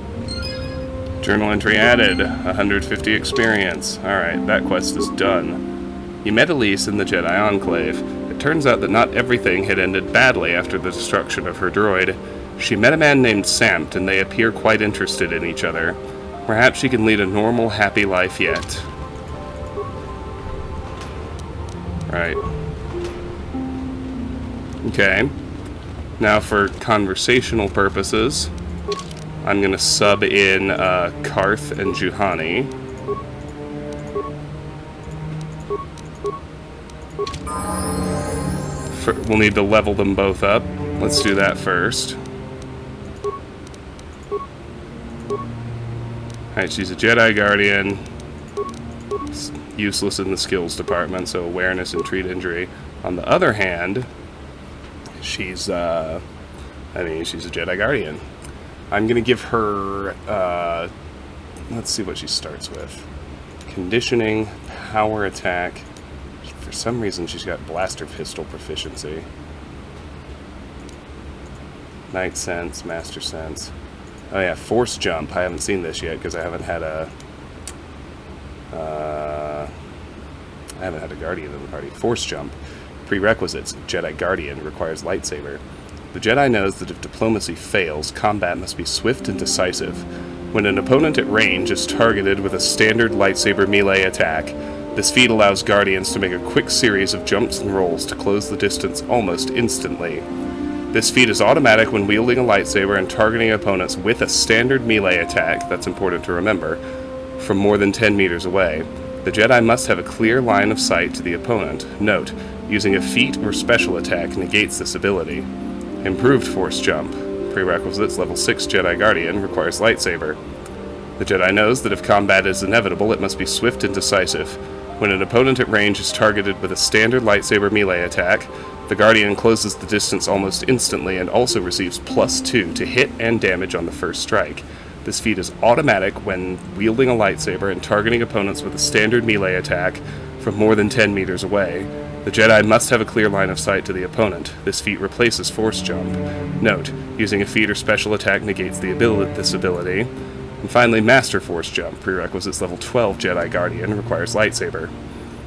Journal entry added. 150 experience. Alright, that quest is done. You met Elise in the Jedi Enclave. It turns out that not everything had ended badly after the destruction of her droid. She met a man named Samt, and they appear quite interested in each other. Perhaps she can lead a normal, happy life yet. Right. Okay. Now for conversational purposes, I'm going to sub in Karth and Juhani. We'll need to level them both up. Let's do that first. Alright, she's a Jedi Guardian. Useless in the skills department, so awareness and treat injury. On the other hand, she's I mean, she's a Jedi Guardian. I'm going to give her, let's see what she starts with. Conditioning, power attack. For some reason, she's got blaster pistol proficiency. Night sense, master sense. Oh yeah, force jump. I haven't seen this yet because I haven't had a Guardian in the party. Force jump. Prerequisites. Jedi Guardian requires lightsaber. The Jedi knows that if diplomacy fails, combat must be swift and decisive. When an opponent at range is targeted with a standard lightsaber melee attack, this feat allows Guardians to make a quick series of jumps and rolls to close the distance almost instantly. This feat is automatic when wielding a lightsaber and targeting opponents with a standard melee attack, that's important to remember, from more than 10 meters away. The Jedi must have a clear line of sight to the opponent. Note, using a feat or special attack negates this ability. Improved force jump. Prerequisites level 6 Jedi Guardian requires lightsaber. The Jedi knows that if combat is inevitable, it must be swift and decisive. When an opponent at range is targeted with a standard lightsaber melee attack, the Guardian closes the distance almost instantly and also receives +2 to hit and damage on the first strike. This feat is automatic when wielding a lightsaber and targeting opponents with a standard melee attack from more than 10 meters away. The Jedi must have a clear line of sight to the opponent. This feat replaces force jump. Note, using a feat or special attack negates this ability. And finally, Master Force Jump. Prerequisites level 12 Jedi Guardian requires lightsaber.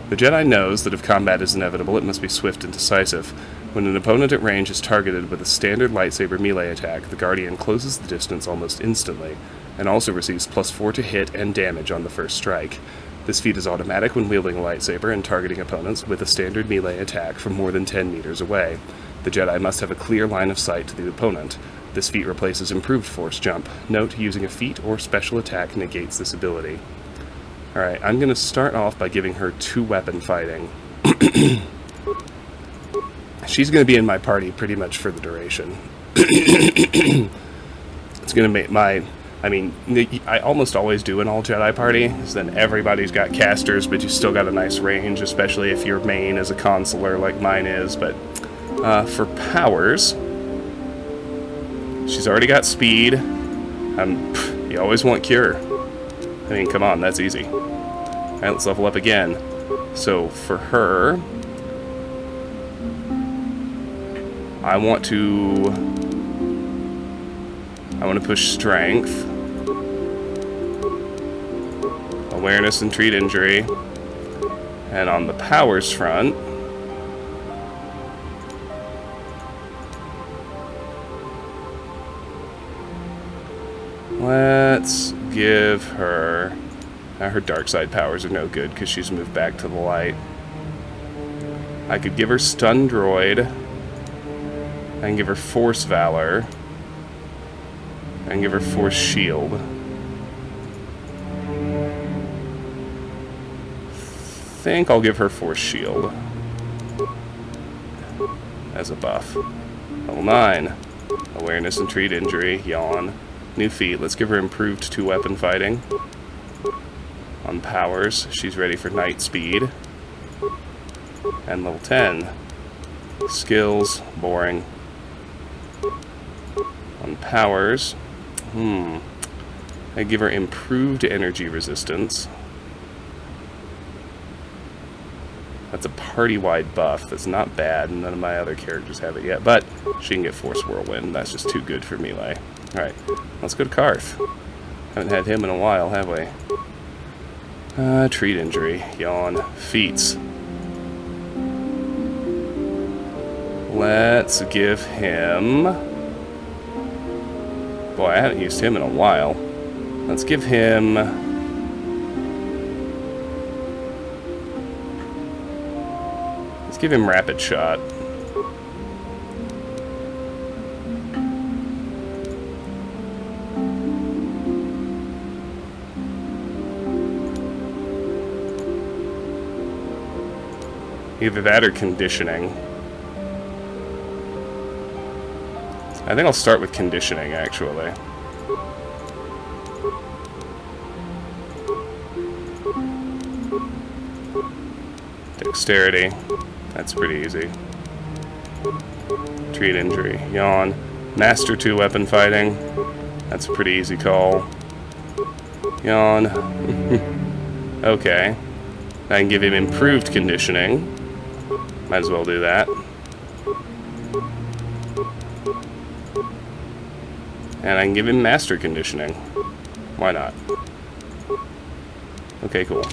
The Jedi knows that if combat is inevitable, it must be swift and decisive. When an opponent at range is targeted with a standard lightsaber melee attack, the Guardian closes the distance almost instantly, and also receives +4 to hit and damage on the first strike. This feat is automatic when wielding a lightsaber and targeting opponents with a standard melee attack from more than 10 meters away. The Jedi must have a clear line of sight to the opponent. This feat replaces improved force jump. Note, using a feat or special attack negates this ability. Alright, I'm going to start off by giving her 2-weapon fighting. She's going to be in my party pretty much for the duration. It's going to make my... I mean, I almost always do an all-Jedi party, because then everybody's got casters, but you still got a nice range, especially if your main is a consular like mine is. But for powers, she's already got speed. You always want cure. I mean, come on, that's easy. Alright, let's level up again. So, for her, I want to push strength, awareness and treat injury, and on the powers front, let's give her... her dark side powers are no good because she's moved back to the light. I could give her stun droid. I can give her force valor. I can give her force shield. I think I'll give her force shield as a buff. Level 9. Awareness and treat injury. Yawn. New feat. Let's give her improved 2-weapon fighting. On powers, she's ready for night speed. And level 10. Skills. Boring. On powers, I give her improved energy resistance. That's a party-wide buff. That's not bad. None of my other characters have it yet, but she can get Force Whirlwind. That's just too good for melee. Alright, let's go to Karth. Haven't had him in a while, have we? Treat injury. Yawn. Feats. Let's give him... Boy, I haven't used him in a while. Let's give him... Let's give him Rapid Shot. Either that or Conditioning. I think I'll start with Conditioning, actually. Dexterity. That's pretty easy. Treat injury. Yawn. Master 2 weapon fighting. That's a pretty easy call. Yawn. Okay. I can give him improved conditioning. Might as well do that. And I can give him master conditioning. Why not? Okay, cool.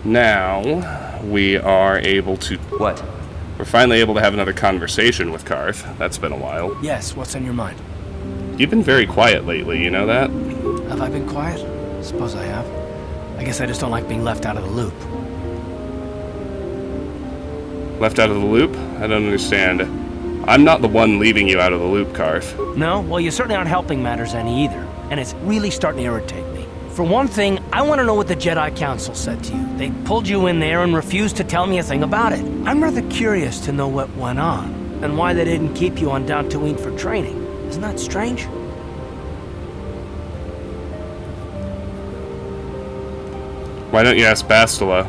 Now, we are able to... What? We're finally able to have another conversation with Karth. That's been a while. Yes, what's on your mind? You've been very quiet lately, you know that? Have I been quiet? Suppose I have. I guess I just don't like being left out of the loop. Left out of the loop? I don't understand. I'm not the one leaving you out of the loop, Karth. No? Well, you certainly aren't helping matters any either. And it's really starting to irritate me. For one thing, I want to know what the Jedi Council said to you. They pulled you in there and refused to tell me a thing about it. I'm rather curious to know what went on, and why they didn't keep you on Dantooine for training. Isn't that strange? Why don't you ask Bastila?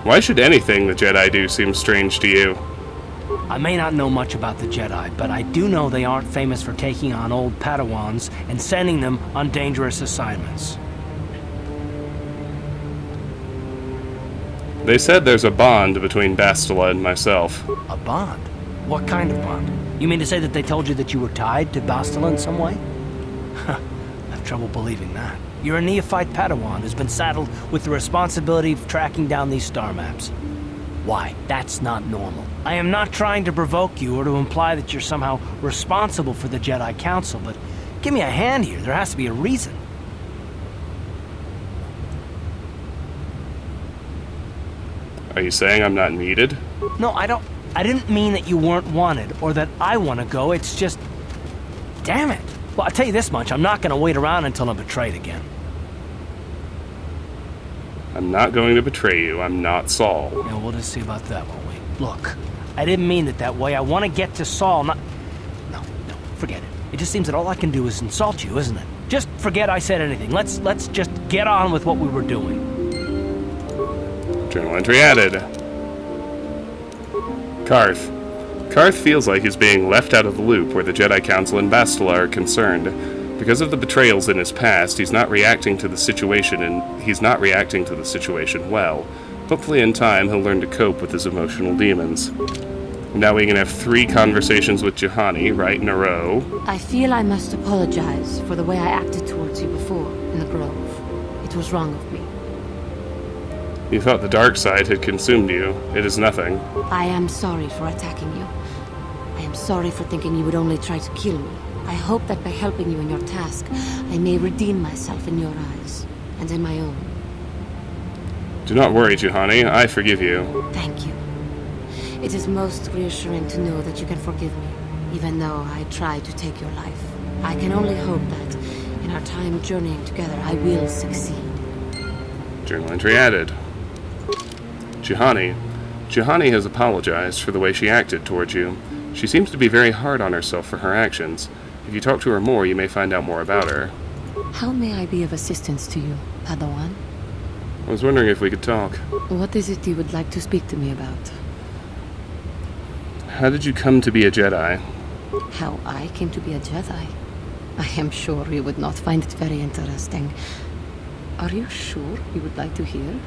Why should anything the Jedi do seem strange to you? I may not know much about the Jedi, but I do know they aren't famous for taking on old Padawans and sending them on dangerous assignments. They said there's a bond between Bastila and myself. A bond? What kind of bond? You mean to say that they told you that you were tied to Bastila in some way? I have trouble believing that. You're a neophyte Padawan who's been saddled with the responsibility of tracking down these star maps. Why? That's not normal. I am not trying to provoke you or to imply that you're somehow responsible for the Jedi Council, but give me a hand here. There has to be a reason. Are you saying I'm not needed? No, I didn't mean that you weren't wanted or that I want to go. It's just... Damn it. Well, I'll tell you this much. I'm not going to wait around until I'm betrayed again. I'm not going to betray you. I'm not Saul. Yeah, we'll just see about that, won't we? Look, I didn't mean it that way. I want to get to Saul, not... No, forget it. It just seems that all I can do is insult you, isn't it? Just forget I said anything. Let's just get on with what we were doing. Journal entry added. Karth. Karth feels like he's being left out of the loop where the Jedi Council and Bastila are concerned. Because of the betrayals in his past, he's not reacting to the situation well. Hopefully in time he'll learn to cope with his emotional demons. Now we can have 3 conversations with Juhani right in a row. I feel I must apologize for the way I acted towards you before in the Grove. It was wrong of me. You thought the dark side had consumed you. It is nothing. I am sorry for attacking you. I am sorry for thinking you would only try to kill me. I hope that by helping you in your task, I may redeem myself in your eyes, and in my own. Do not worry, Juhani. I forgive you. Thank you. It is most reassuring to know that you can forgive me, even though I tried to take your life. I can only hope that, in our time journeying together, I will succeed. Journal entry added. Juhani. Juhani has apologized for the way she acted towards you. She seems to be very hard on herself for her actions. If you talk to her more, you may find out more about her. How may I be of assistance to you, Padawan? I was wondering if we could talk. What is it you would like to speak to me about? How did you come to be a Jedi? How I came to be a Jedi? I am sure you would not find it very interesting. Are you sure you would like to hear?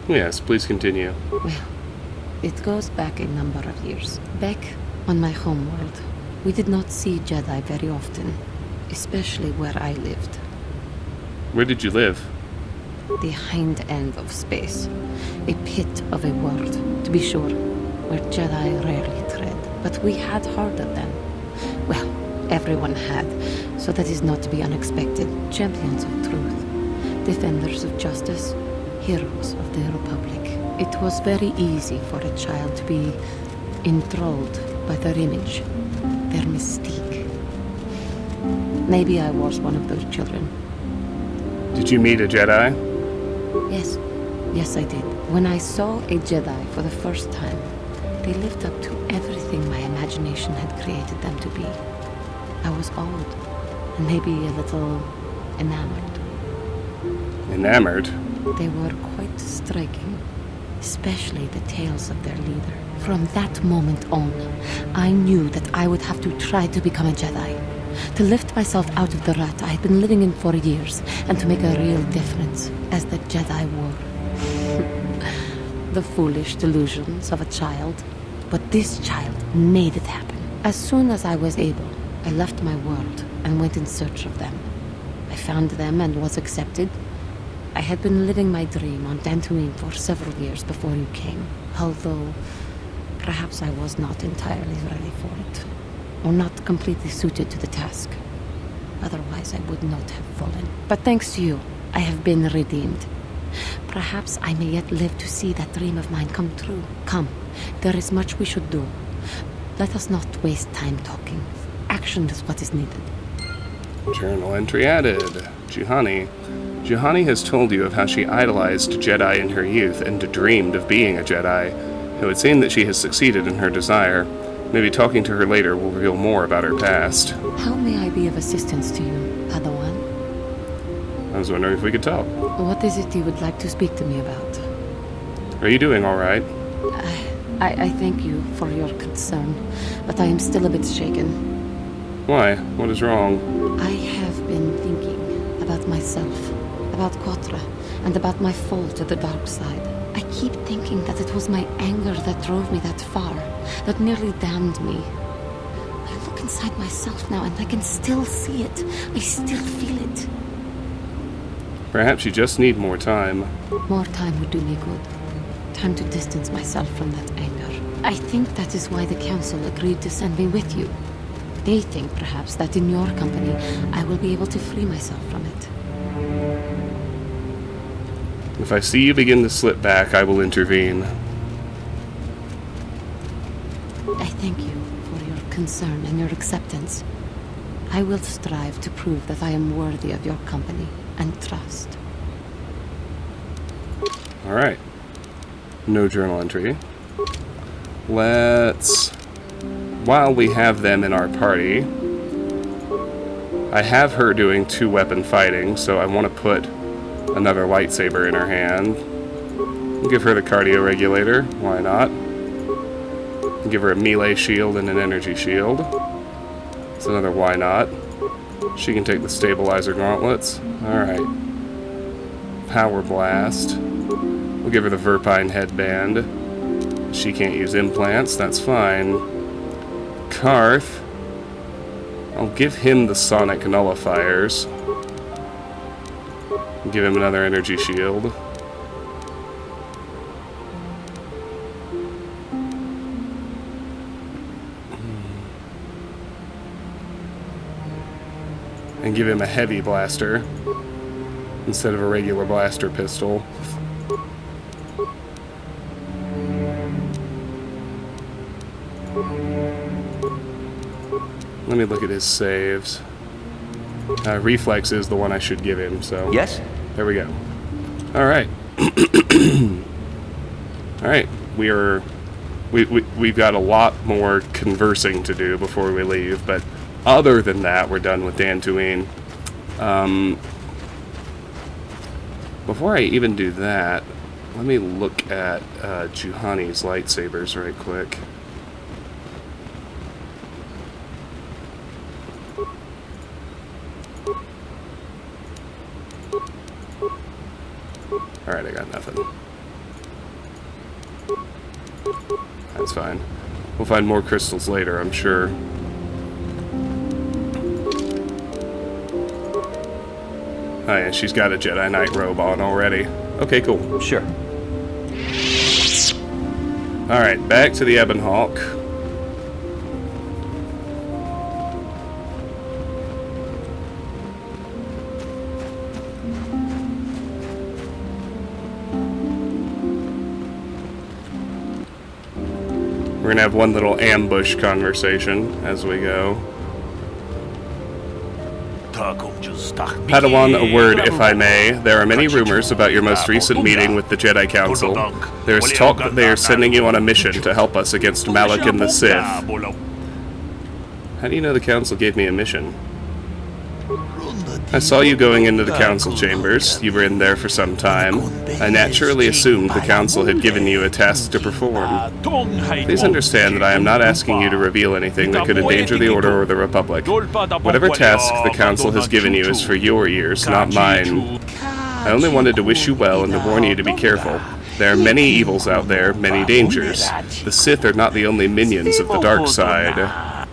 Yes, please continue. Well, it goes back a number of years. Back on my homeworld, we did not see Jedi very often, especially where I lived. Where did you live? The hind end of space. A pit of a world, to be sure, where Jedi rarely tread. But we had heard of them. Well, everyone had, so that is not to be unexpected. Champions of truth, defenders of justice, heroes of the Republic. It was very easy for a child to be enthralled by their image, their mystique. Maybe I was one of those children. Did you meet a Jedi? Yes. Yes, I did. When I saw a Jedi for the first time, they lived up to everything my imagination had created them to be. I was awed, and maybe a little enamored. Enamored? They were quite striking, especially the tales of their leader. From that moment on, I knew that I would have to try to become a Jedi. To lift myself out of the rut I had been living in for years, and to make a real difference as the Jedi wore. The foolish delusions of a child. But this child made it happen. As soon as I was able, I left my world and went in search of them. I found them and was accepted. I had been living my dream on Dantooine for several years before you came, although perhaps I was not entirely ready for it, or not completely suited to the task. Otherwise, I would not have fallen. But thanks to you, I have been redeemed. Perhaps I may yet live to see that dream of mine come true. Come, there is much we should do. Let us not waste time talking. Action is what is needed. Journal entry added. Juhani. Juhani has told you of how she idolized Jedi in her youth and dreamed of being a Jedi. It would seem that she has succeeded in her desire. Maybe talking to her later will reveal more about her past. How may I be of assistance to you, Padawan? I was wondering if we could talk. What is it you would like to speak to me about? Are you doing all right? I thank you for your concern, but I am still a bit shaken. Why? What is wrong? I have been thinking about myself, about Quatra, and about my fall to the dark side. I keep thinking that it was my anger that drove me that far, that nearly damned me. I look inside myself now and I can still see it. I still feel it. Perhaps you just need more time. More time would do me good. Time to distance myself from that anger. I think that is why the Council agreed to send me with you. They think, perhaps, that in your company, I will be able to free myself from it. If I see you begin to slip back, I will intervene. I thank you for your concern and your acceptance. I will strive to prove that I am worthy of your company and trust. Alright. No journal entry. Let's... While we have them in our party, I have her doing 2-weapon fighting, so I want to put another lightsaber in her hand. Give her the cardio regulator, why not? Give her a melee shield and an energy shield. It's another why not. She can take the stabilizer gauntlets. Alright. Power blast. We'll give her the Verpine headband. She can't use implants, that's fine. Karth. I'll give him the sonic nullifiers. Give him another energy shield. And give him a heavy blaster instead of a regular blaster pistol. Let me look at his saves. Reflex is the one I should give him, so... Yes? There we go. Alright. Alright, we've got a lot more conversing to do before we leave, but other than that, we're done with Dantooine. Before I even do that, let me look at Juhani's lightsabers right quick. Alright, I got nothing. That's fine. We'll find more crystals later, I'm sure. Oh yeah, she's got a Jedi Knight robe on already. Okay, cool. Sure. Alright, back to the Ebon Hawk. We're gonna have one little ambush conversation as we go. Padawan, a word, if I may. There are many rumors about your most recent meeting with the Jedi Council. There is talk that they are sending you on a mission to help us against Malak and the Sith. How do you know the Council gave me a mission? I saw you going into the council chambers. You were in there for some time. I naturally assumed the council had given you a task to perform. Please understand that I am not asking you to reveal anything that could endanger the Order or the Republic. Whatever task the council has given you is for your ears, not mine. I only wanted to wish you well and to warn you to be careful. There are many evils out there, many dangers. The Sith are not the only minions of the dark side.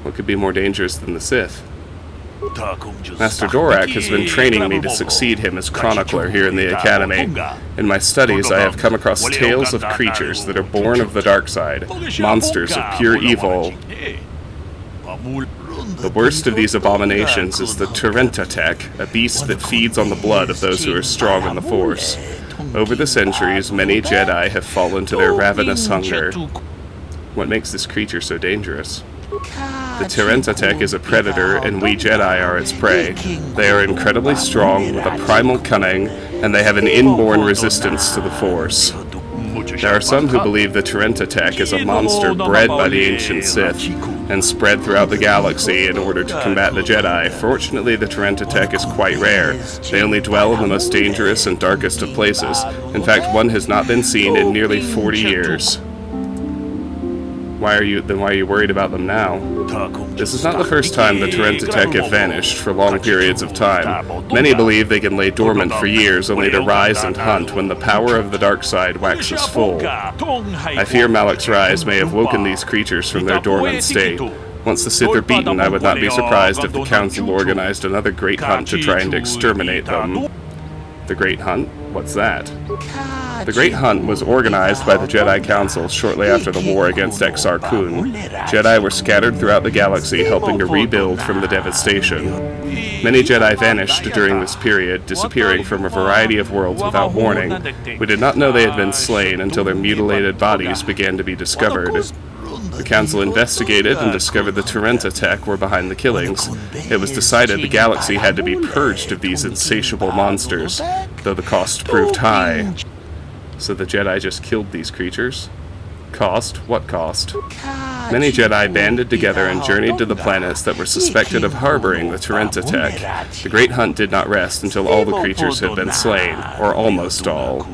What could be more dangerous than the Sith? Master Dorak has been training me to succeed him as chronicler here in the Academy. In my studies, I have come across tales of creatures that are born of the dark side, monsters of pure evil. The worst of these abominations is the Tarentatech, a beast that feeds on the blood of those who are strong in the Force. Over the centuries, many Jedi have fallen to their ravenous hunger. What makes this creature so dangerous? The Tarentatech is a predator, and we Jedi are its prey. They are incredibly strong, with a primal cunning, and they have an inborn resistance to the Force. There are some who believe the Tarentatech is a monster bred by the ancient Sith, and spread throughout the galaxy in order to combat the Jedi. Fortunately, the Tarentatech is quite rare. They only dwell in the most dangerous and darkest of places. In fact, one has not been seen in nearly 40 years. Why are you worried about them now? This is not the first time the Tarentatech have vanished for long periods of time. Many believe they can lay dormant for years, only to rise and hunt when the power of the dark side waxes full. I fear Malak's rise may have woken these creatures from their dormant state. Once the Sith are beaten, I would not be surprised if the Council organized another great hunt to try and exterminate them. The Great Hunt? What's that? The Great Hunt was organized by the Jedi Council shortly after the war against Exar Kun. Jedi were scattered throughout the galaxy, helping to rebuild from the devastation. Many Jedi vanished during this period, disappearing from a variety of worlds without warning. We did not know they had been slain until their mutilated bodies began to be discovered. The Council investigated and discovered the Tarentatech were behind the killings. It was decided the galaxy had to be purged of these insatiable monsters, though the cost proved high. So the Jedi just killed these creatures? Cost? What cost? Many Jedi banded together and journeyed to the planets that were suspected of harboring the Tarentatech. The Great Hunt did not rest until all the creatures had been slain, or almost all.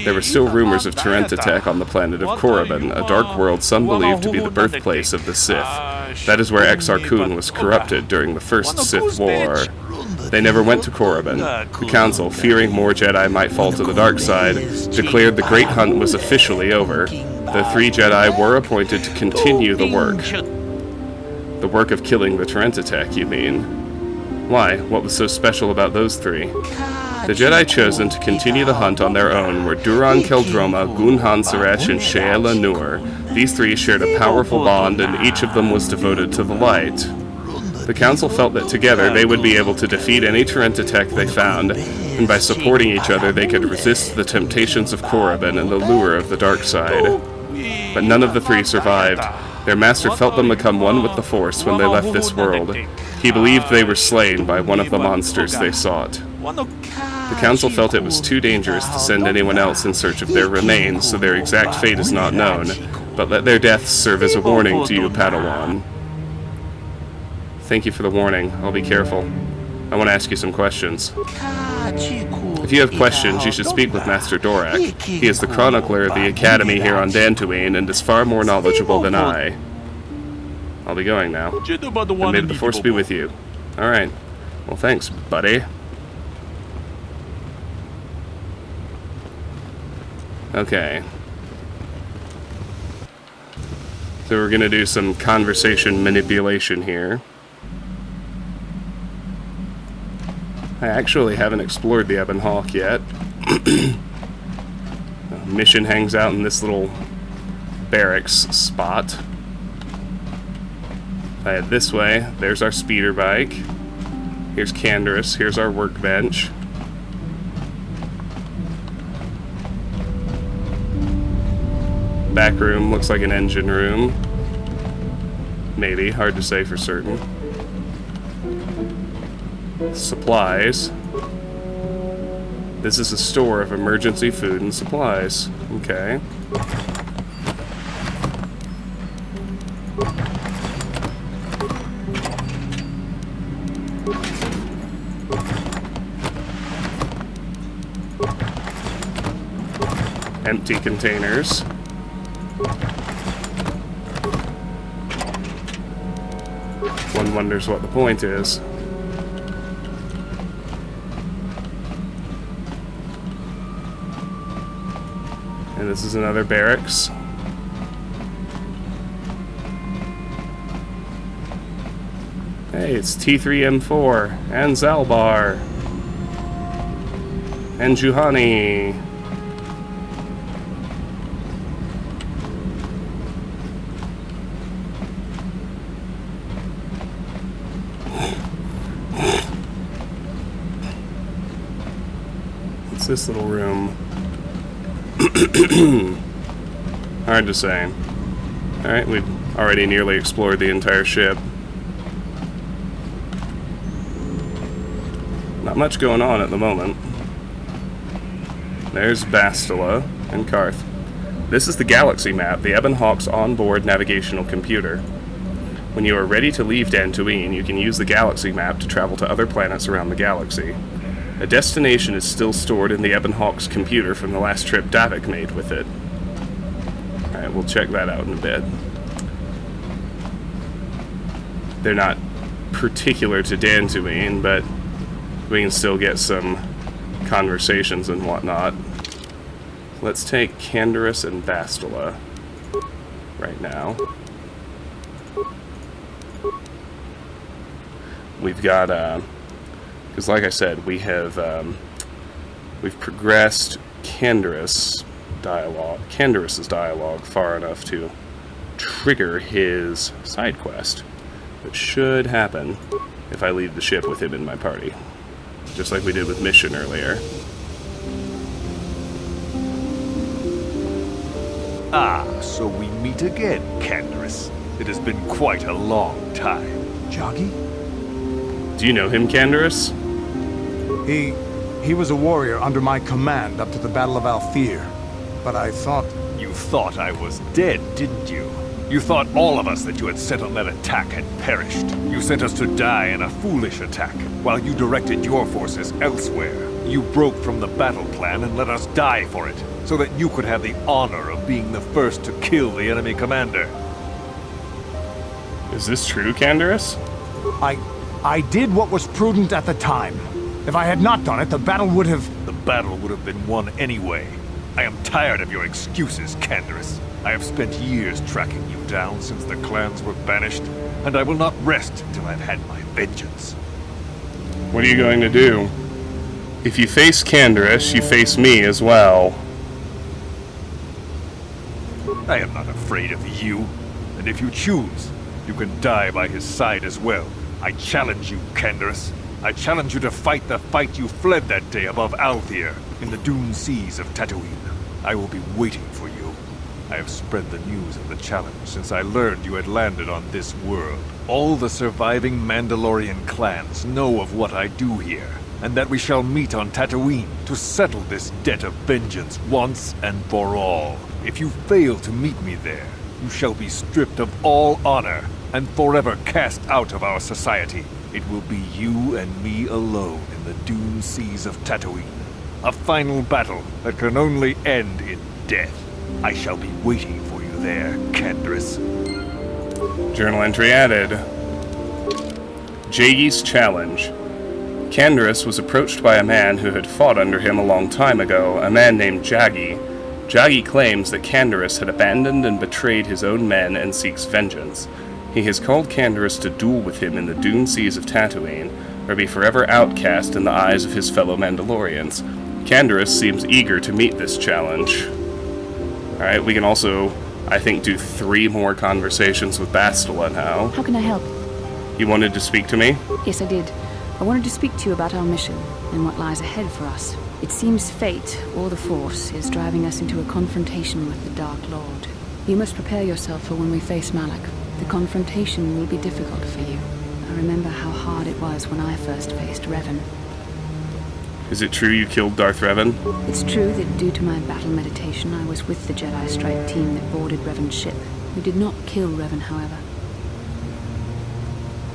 There were still rumors of Tarentatech on the planet of Korriban, a dark world some believe to be the birthplace of the Sith. That is where Exar Kun was corrupted during the First Sith War. They never went to Korriban. The Council, fearing more Jedi might fall to the dark side, declared the Great Hunt was officially over. The 3 Jedi were appointed to continue the work. The work of killing the Tarentatech, you mean? Why? What was so special about those 3? The Jedi chosen to continue the hunt on their own were Duran Keldroma, Gunhan Sarech, and Sheela Nur. These 3 shared a powerful bond, and each of them was devoted to the light. The Council felt that together they would be able to defeat any Tarentatech they found, and by supporting each other they could resist the temptations of Korriban and the lure of the dark side. But none of the 3 survived. Their master felt them become one with the Force when they left this world. He believed they were slain by one of the monsters they sought. The Council felt it was too dangerous to send anyone else in search of their remains, so their exact fate is not known, but let their deaths serve as a warning to you, Padawan. Thank you for the warning. I'll be careful. I want to ask you some questions. If you have questions, you should speak with Master Dorak. He is the chronicler of the Academy here on Dantooine and is far more knowledgeable than I. I'll be going now. And may the Force be with you. Alright. Well, thanks, buddy. Okay. So we're gonna do some conversation manipulation here. I actually haven't explored the Ebon Hawk yet. Mission hangs out in this little barracks spot. If I head this way, there's our speeder bike. Here's Canderous, here's our workbench. Back room looks like an engine room. Maybe, hard to say for certain. Supplies. This is a store of emergency food and supplies. Okay. empty containers. One wonders what the point is. And this is another barracks. Hey, it's T3M4 and Zalbar and Juhani. What's this little room? Hard to say. Alright, we've already nearly explored the entire ship. Not much going on at the moment. There's Bastila and Karth. This is the galaxy map, the Ebon Hawk's onboard navigational computer. When you are ready to leave Dantooine, you can use the galaxy map to travel to other planets around the galaxy. A destination is still stored in the Ebon Hawk's computer from the last trip Davik made with it. Alright, we'll check that out in a bit. They're not particular to Dantooine, but we can still get some conversations and whatnot. Let's take Canderous and Bastila right now. We've got, because like I said, we've progressed Canderous's dialogue far enough to trigger his side quest, which should happen if I leave the ship with him in my party. Just like we did with Mission earlier. Ah, so we meet again, Canderous. It has been quite a long time. Joggy? Do you know him, Canderous? He was a warrior under my command up to the Battle of Althir. But I thought... You thought I was dead, didn't you? You thought all of us that you had sent on that attack had perished. You sent us to die in a foolish attack, while you directed your forces elsewhere. You broke from the battle plan and let us die for it, so that you could have the honor of being the first to kill the enemy commander. Is this true, Canderous? I did what was prudent at the time. If I had not done it, the battle would have... The battle would have been won anyway. I am tired of your excuses, Canderous. I have spent years tracking you down since the clans were banished, and I will not rest until I've had my vengeance. What are you going to do? If you face Canderous, you face me as well. I am not afraid of you, and if you choose, you can die by his side as well. I challenge you, Canderous. I challenge you to fight the fight you fled that day above Althir, in the dune seas of Tatooine. I will be waiting for you. I have spread the news of the challenge since I learned you had landed on this world. All the surviving Mandalorian clans know of what I do here, and that we shall meet on Tatooine to settle this debt of vengeance once and for all. If you fail to meet me there, you shall be stripped of all honor and forever cast out of our society. It will be you and me alone in the dune seas of Tatooine. A final battle that can only end in death. I shall be waiting for you there, Canderous. Journal entry added. Jagi's challenge. Canderous was approached by a man who had fought under him a long time ago, a man named Jagi. Jagi claims that Canderous had abandoned and betrayed his own men and seeks vengeance. He has called Canderous to duel with him in the dune seas of Tatooine, or be forever outcast in the eyes of his fellow Mandalorians. Canderous seems eager to meet this challenge. Alright, we can also, I think, do 3 more conversations with Bastila now. How can I help? You wanted to speak to me? Yes, I did. I wanted to speak to you about our mission and what lies ahead for us. It seems fate, or the Force, is driving us into a confrontation with the Dark Lord. You must prepare yourself for when we face Malak. The confrontation will be difficult for you. I remember how hard it was when I first faced Revan. Is it true you killed Darth Revan? It's true that due to my battle meditation, I was with the Jedi strike team that boarded Revan's ship. We did not kill Revan, however.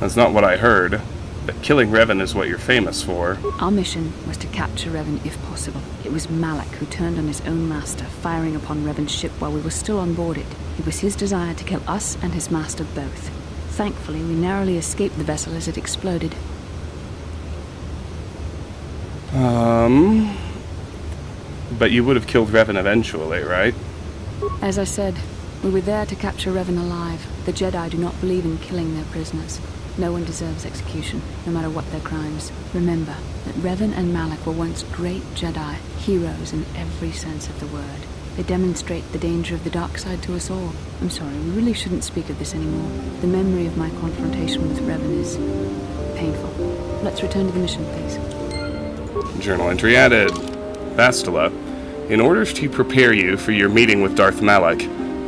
That's not what I heard. But killing Revan is what you're famous for. Our mission was to capture Revan if possible. It was Malak who turned on his own master, firing upon Revan's ship while we were still on board it. It was his desire to kill us and his master both. Thankfully, we narrowly escaped the vessel as it exploded. But you would have killed Revan eventually, right? As I said, we were there to capture Revan alive. The Jedi do not believe in killing their prisoners. No one deserves execution, no matter what their crimes. Remember that Revan and Malak were once great Jedi, heroes in every sense of the word. They demonstrate the danger of the dark side to us all. I'm sorry, we really shouldn't speak of this anymore. The memory of my confrontation with Revan is painful. Let's return to the mission, please. Journal entry added. Bastila. In order to prepare you for your meeting with Darth Malak,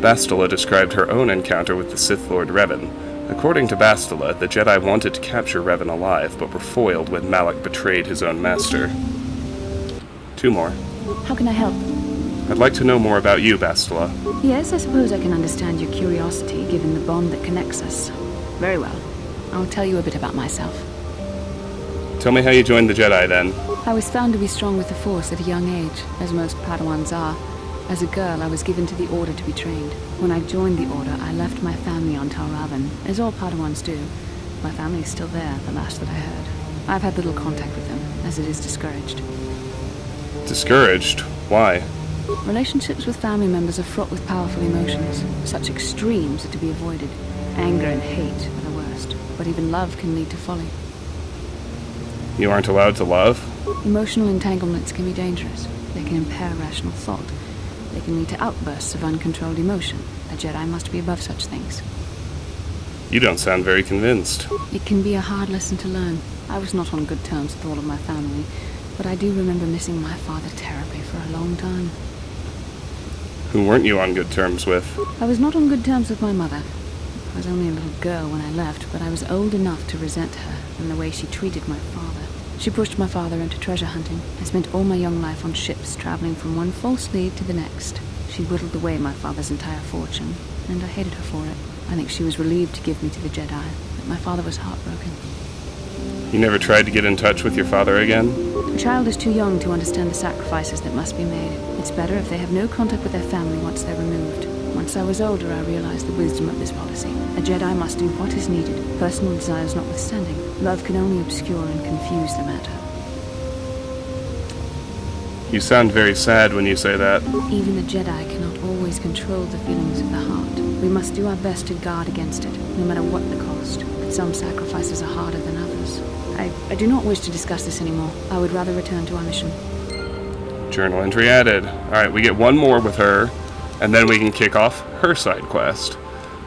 Bastila described her own encounter with the Sith Lord Revan. According to Bastila, the Jedi wanted to capture Revan alive, but were foiled when Malak betrayed his own master. 2 more. How can I help? I'd like to know more about you, Bastila. Yes, I suppose I can understand your curiosity, given the bond that connects us. Very well. I'll tell you a bit about myself. Tell me how you joined the Jedi, then. I was found to be strong with the Force at a young age, as most Padawans are. As a girl, I was given to the Order to be trained. When I joined the Order, I left my family on Talravan, as all Padawans do. My family is still there, the last that I heard. I've had little contact with them, as it is discouraged. Discouraged? Why? Relationships with family members are fraught with powerful emotions. Such extremes are to be avoided. Anger and hate are the worst, but even love can lead to folly. You aren't allowed to love? Emotional entanglements can be dangerous. They can impair rational thought. They can lead to outbursts of uncontrolled emotion. The Jedi must be above such things. You don't sound very convinced. It can be a hard lesson to learn. I was not on good terms with all of my family, but I do remember missing my father terribly for a long time. Who weren't you on good terms with? I was not on good terms with my mother. I was only a little girl when I left, but I was old enough to resent her and the way she treated my father. She pushed my father into treasure hunting. I spent all my young life on ships, traveling from one false lead to the next. She whittled away my father's entire fortune, and I hated her for it. I think she was relieved to give me to the Jedi, but my father was heartbroken. You never tried to get in touch with your father again? A child is too young to understand the sacrifices that must be made. It's better if they have no contact with their family once they're removed. Once I was older, I realized the wisdom of this policy. A Jedi must do what is needed, personal desires notwithstanding. Love can only obscure and confuse the matter. You sound very sad when you say that. Even the Jedi cannot always control the feelings of the heart. We must do our best to guard against it, no matter what the cost. But some sacrifices are harder than others. I do not wish to discuss this anymore. I would rather return to our mission. Journal entry added. Alright, we get one more with her, and then we can kick off her side quest.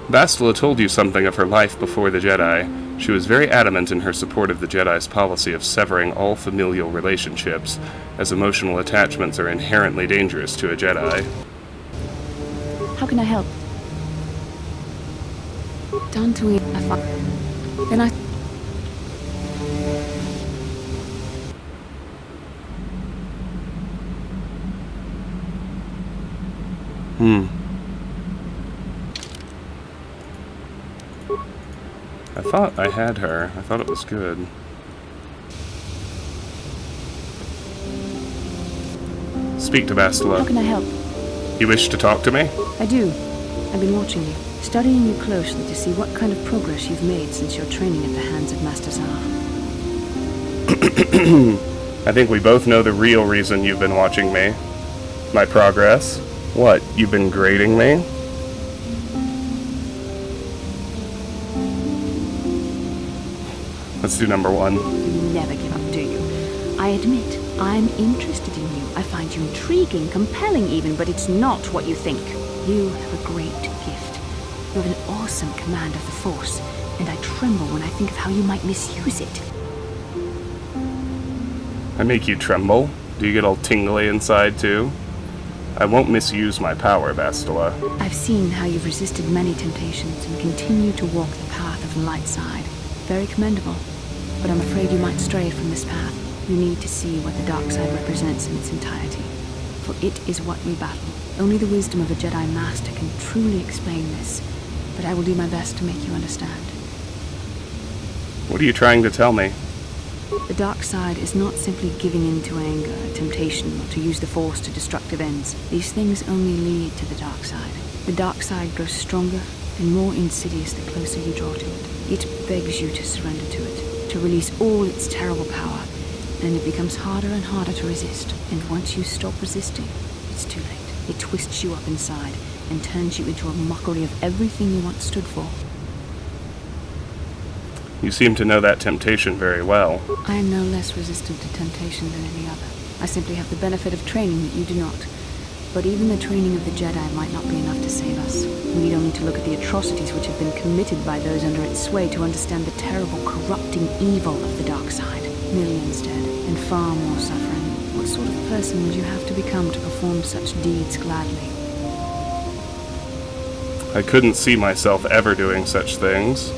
Bastila told you something of her life before the Jedi. She was very adamant in her support of the Jedi's policy of severing all familial relationships, as emotional attachments are inherently dangerous to a Jedi. How can I help? Dantooine, Then I... I thought I had her. I thought it was good. Speak to Bastila. How can I help? You wish to talk to me? I do. I've been watching you, studying you closely to see what kind of progress you've made since your training at the hands of Master Zahn. I think we both know the real reason you've been watching me. My progress? What, you've been grading me? Let's do number 1. You never give up, do you? I admit, I'm interested in you. I find you intriguing, compelling even, but it's not what you think. You have a great gift. You have an awesome command of the Force, and I tremble when I think of how you might misuse it. I make you tremble? Do you get all tingly inside, too? I won't misuse my power, Bastila. I've seen how you've resisted many temptations and continue to walk the path of the light side. Very commendable. But I'm afraid you might stray from this path. You need to see what the dark side represents in its entirety. For it is what we battle. Only the wisdom of a Jedi Master can truly explain this. But I will do my best to make you understand. What are you trying to tell me? The dark side is not simply giving in to anger, temptation, or to use the Force to destructive ends. These things only lead to the dark side. The dark side grows stronger and more insidious the closer you draw to it. It begs you to surrender to it, to release all its terrible power. Then it becomes harder and harder to resist. And once you stop resisting, it's too late. It twists you up inside and turns you into a mockery of everything you once stood for. You seem to know that temptation very well. I am no less resistant to temptation than any other. I simply have the benefit of training that you do not. But even the training of the Jedi might not be enough to save us. We don't need to look at the atrocities which have been committed by those under its sway to understand the terrible, corrupting evil of the dark side. Millions dead, and far more suffering. What sort of person would you have to become to perform such deeds gladly? I couldn't see myself ever doing such things.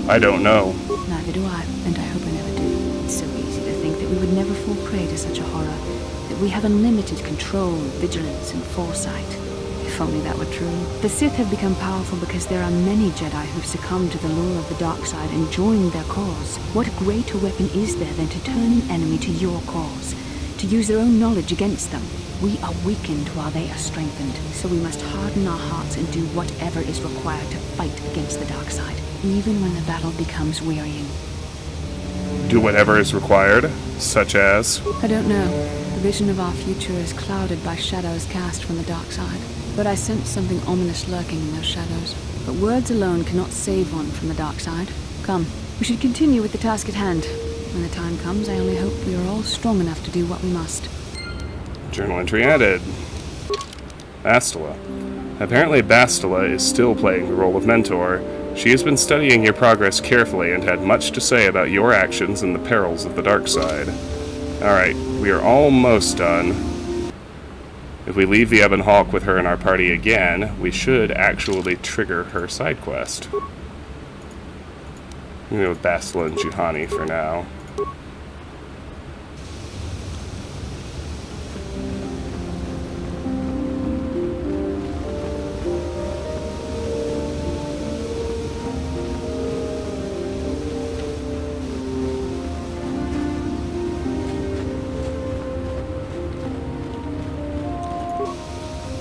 I don't know. Neither do I, and I hope I never do. It's so easy to think that we would never fall prey to such a horror, that we have unlimited control, vigilance, and foresight. If only that were true. The Sith have become powerful because there are many Jedi who've succumbed to the lure of the dark side and joined their cause. What greater weapon is there than to turn an enemy to your cause? To use their own knowledge against them? We are weakened while they are strengthened, so we must harden our hearts and do whatever is required to fight against the dark side, even when the battle becomes wearying. Do whatever is required, such as? I don't know. The vision of our future is clouded by shadows cast from the dark side. But I sense something ominous lurking in those shadows. But words alone cannot save one from the dark side. Come, we should continue with the task at hand. When the time comes, I only hope we are all strong enough to do what we must. Journal entry added. Bastila. Apparently Bastila is still playing the role of mentor. She has been studying your progress carefully and had much to say about your actions and the perils of the dark side. Alright, we are almost done. If we leave the Ebon Hawk with her in our party again, we should actually trigger her side quest. I'm gonna go with Bastila and Juhani for now.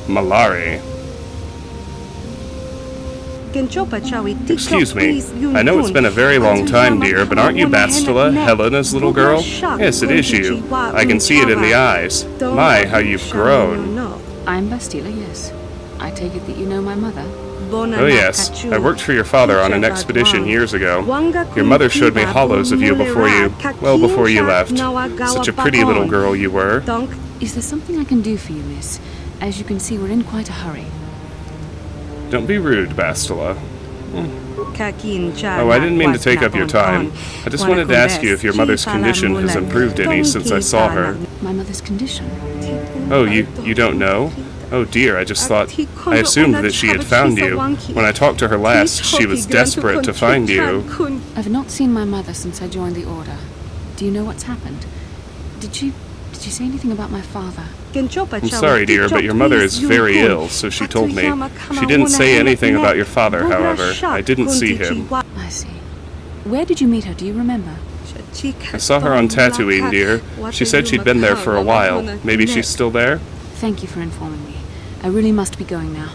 Malari. Excuse me. I know it's been a very long time, dear, but aren't you Bastila, Helena's little girl? Yes, it is you. I can see it in the eyes. My, how you've grown. I'm Bastila, yes. I take it that you know my mother? Oh yes, I worked for your father on an expedition years ago. Your mother showed me hollows of you before you left. Such a pretty little girl you were. Is there something I can do for you, miss? As you can see, we're in quite a hurry. Don't be rude, Bastila. Oh, I didn't mean to take up your time. I just wanted to ask you if your mother's condition has improved any since I saw her. My mother's condition? Oh, you don't know? Oh dear, I assumed that she had found you. When I talked to her last, she was desperate to find you. I've not seen my mother since I joined the Order. Do you know what's happened? Did she say anything about my father? I'm sorry, dear, but your mother is very ill, so she told me. She didn't say anything about your father, however. I didn't see him. I see. Where did you meet her? Do you remember? I saw her on Dantooine, dear. She said she'd been there for a while. Maybe she's still there? Thank you for informing me. I really must be going now.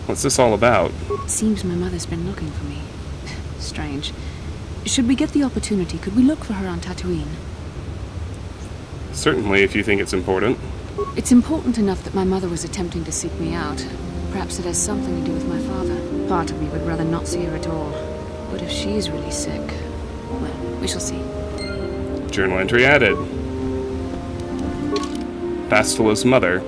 What's this all about? It seems my mother's been looking for me. Strange. Should we get the opportunity, could we look for her on Dantooine? Certainly, if you think it's important. It's important enough that my mother was attempting to seek me out. Perhaps it has something to do with my father. Part of me would rather not see her at all. But if she is really sick, well, we shall see. Journal entry added. Bastila's mother.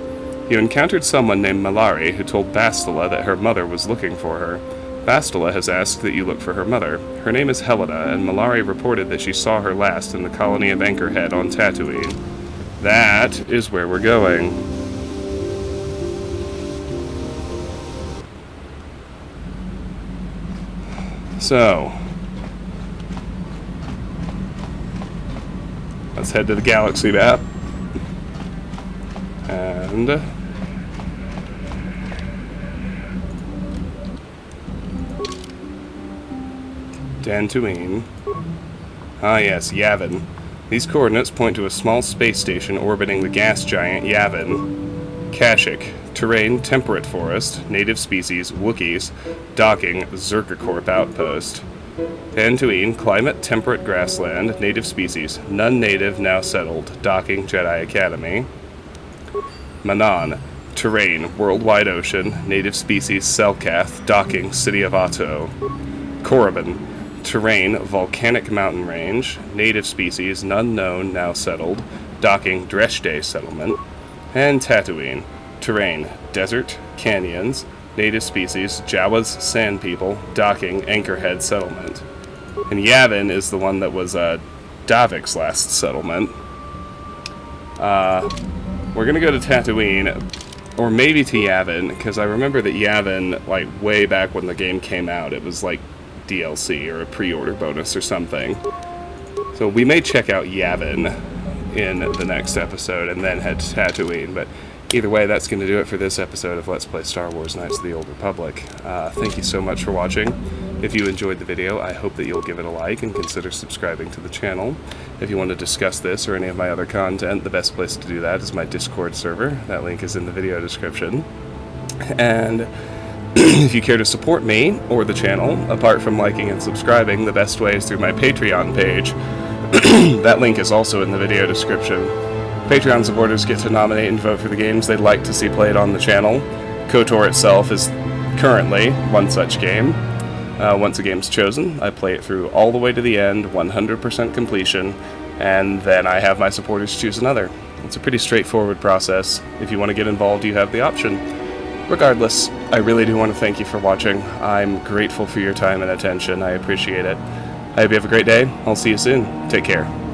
You encountered someone named Malari who told Bastila that her mother was looking for her. Bastila has asked that you look for her mother. Her name is Helena, and Malari reported that she saw her last in the colony of Anchorhead on Dantooine. That is where we're going. So, let's head to the galaxy map. And Dantooine. Ah yes, Yavin. These coordinates point to a small space station orbiting the gas giant Yavin. Kashyyk. Terrain, temperate forest. Native species, Wookiees. Docking, Zerkacorp outpost. Dantooine. Climate, temperate grassland. Native species, none native, now settled. Docking, Jedi Academy. Manaan. Terrain, worldwide ocean. Native species, Selkath. Docking, City of Otto. Korriban. Terrain, volcanic mountain range. Native species, none known, now settled. Docking, Dreshday settlement. And Tatooine. Terrain, desert, canyons. Native species, Jawas, sand people. Docking, Anchorhead settlement. And Yavin is the one that was Davik's last settlement. We're gonna go to Tatooine, or maybe to Yavin, because I remember that Yavin, like, way back when the game came out, it was like DLC or a pre-order bonus or something. So we may check out Yavin in the next episode and then head to Tatooine, but either way, that's going to do it for this episode of Let's Play Star Wars Knights of the Old Republic. Thank you so much for watching. If you enjoyed the video, I hope that you'll give it a like and consider subscribing to the channel. If you want to discuss this or any of my other content, the best place to do that is my Discord server. That link is in the video description. And if you care to support me or the channel, apart from liking and subscribing, the best way is through my Patreon page. That link is also in the video description. Patreon supporters get to nominate and vote for the games they'd like to see played on the channel. KOTOR itself is currently one such game. Once a game's chosen, I play it through all the way to the end, 100% completion, and then I have my supporters choose another. It's a pretty straightforward process. If you want to get involved, you have the option. Regardless, I really do want to thank you for watching. I'm grateful for your time and attention. I appreciate it. I hope you have a great day. I'll see you soon. Take care.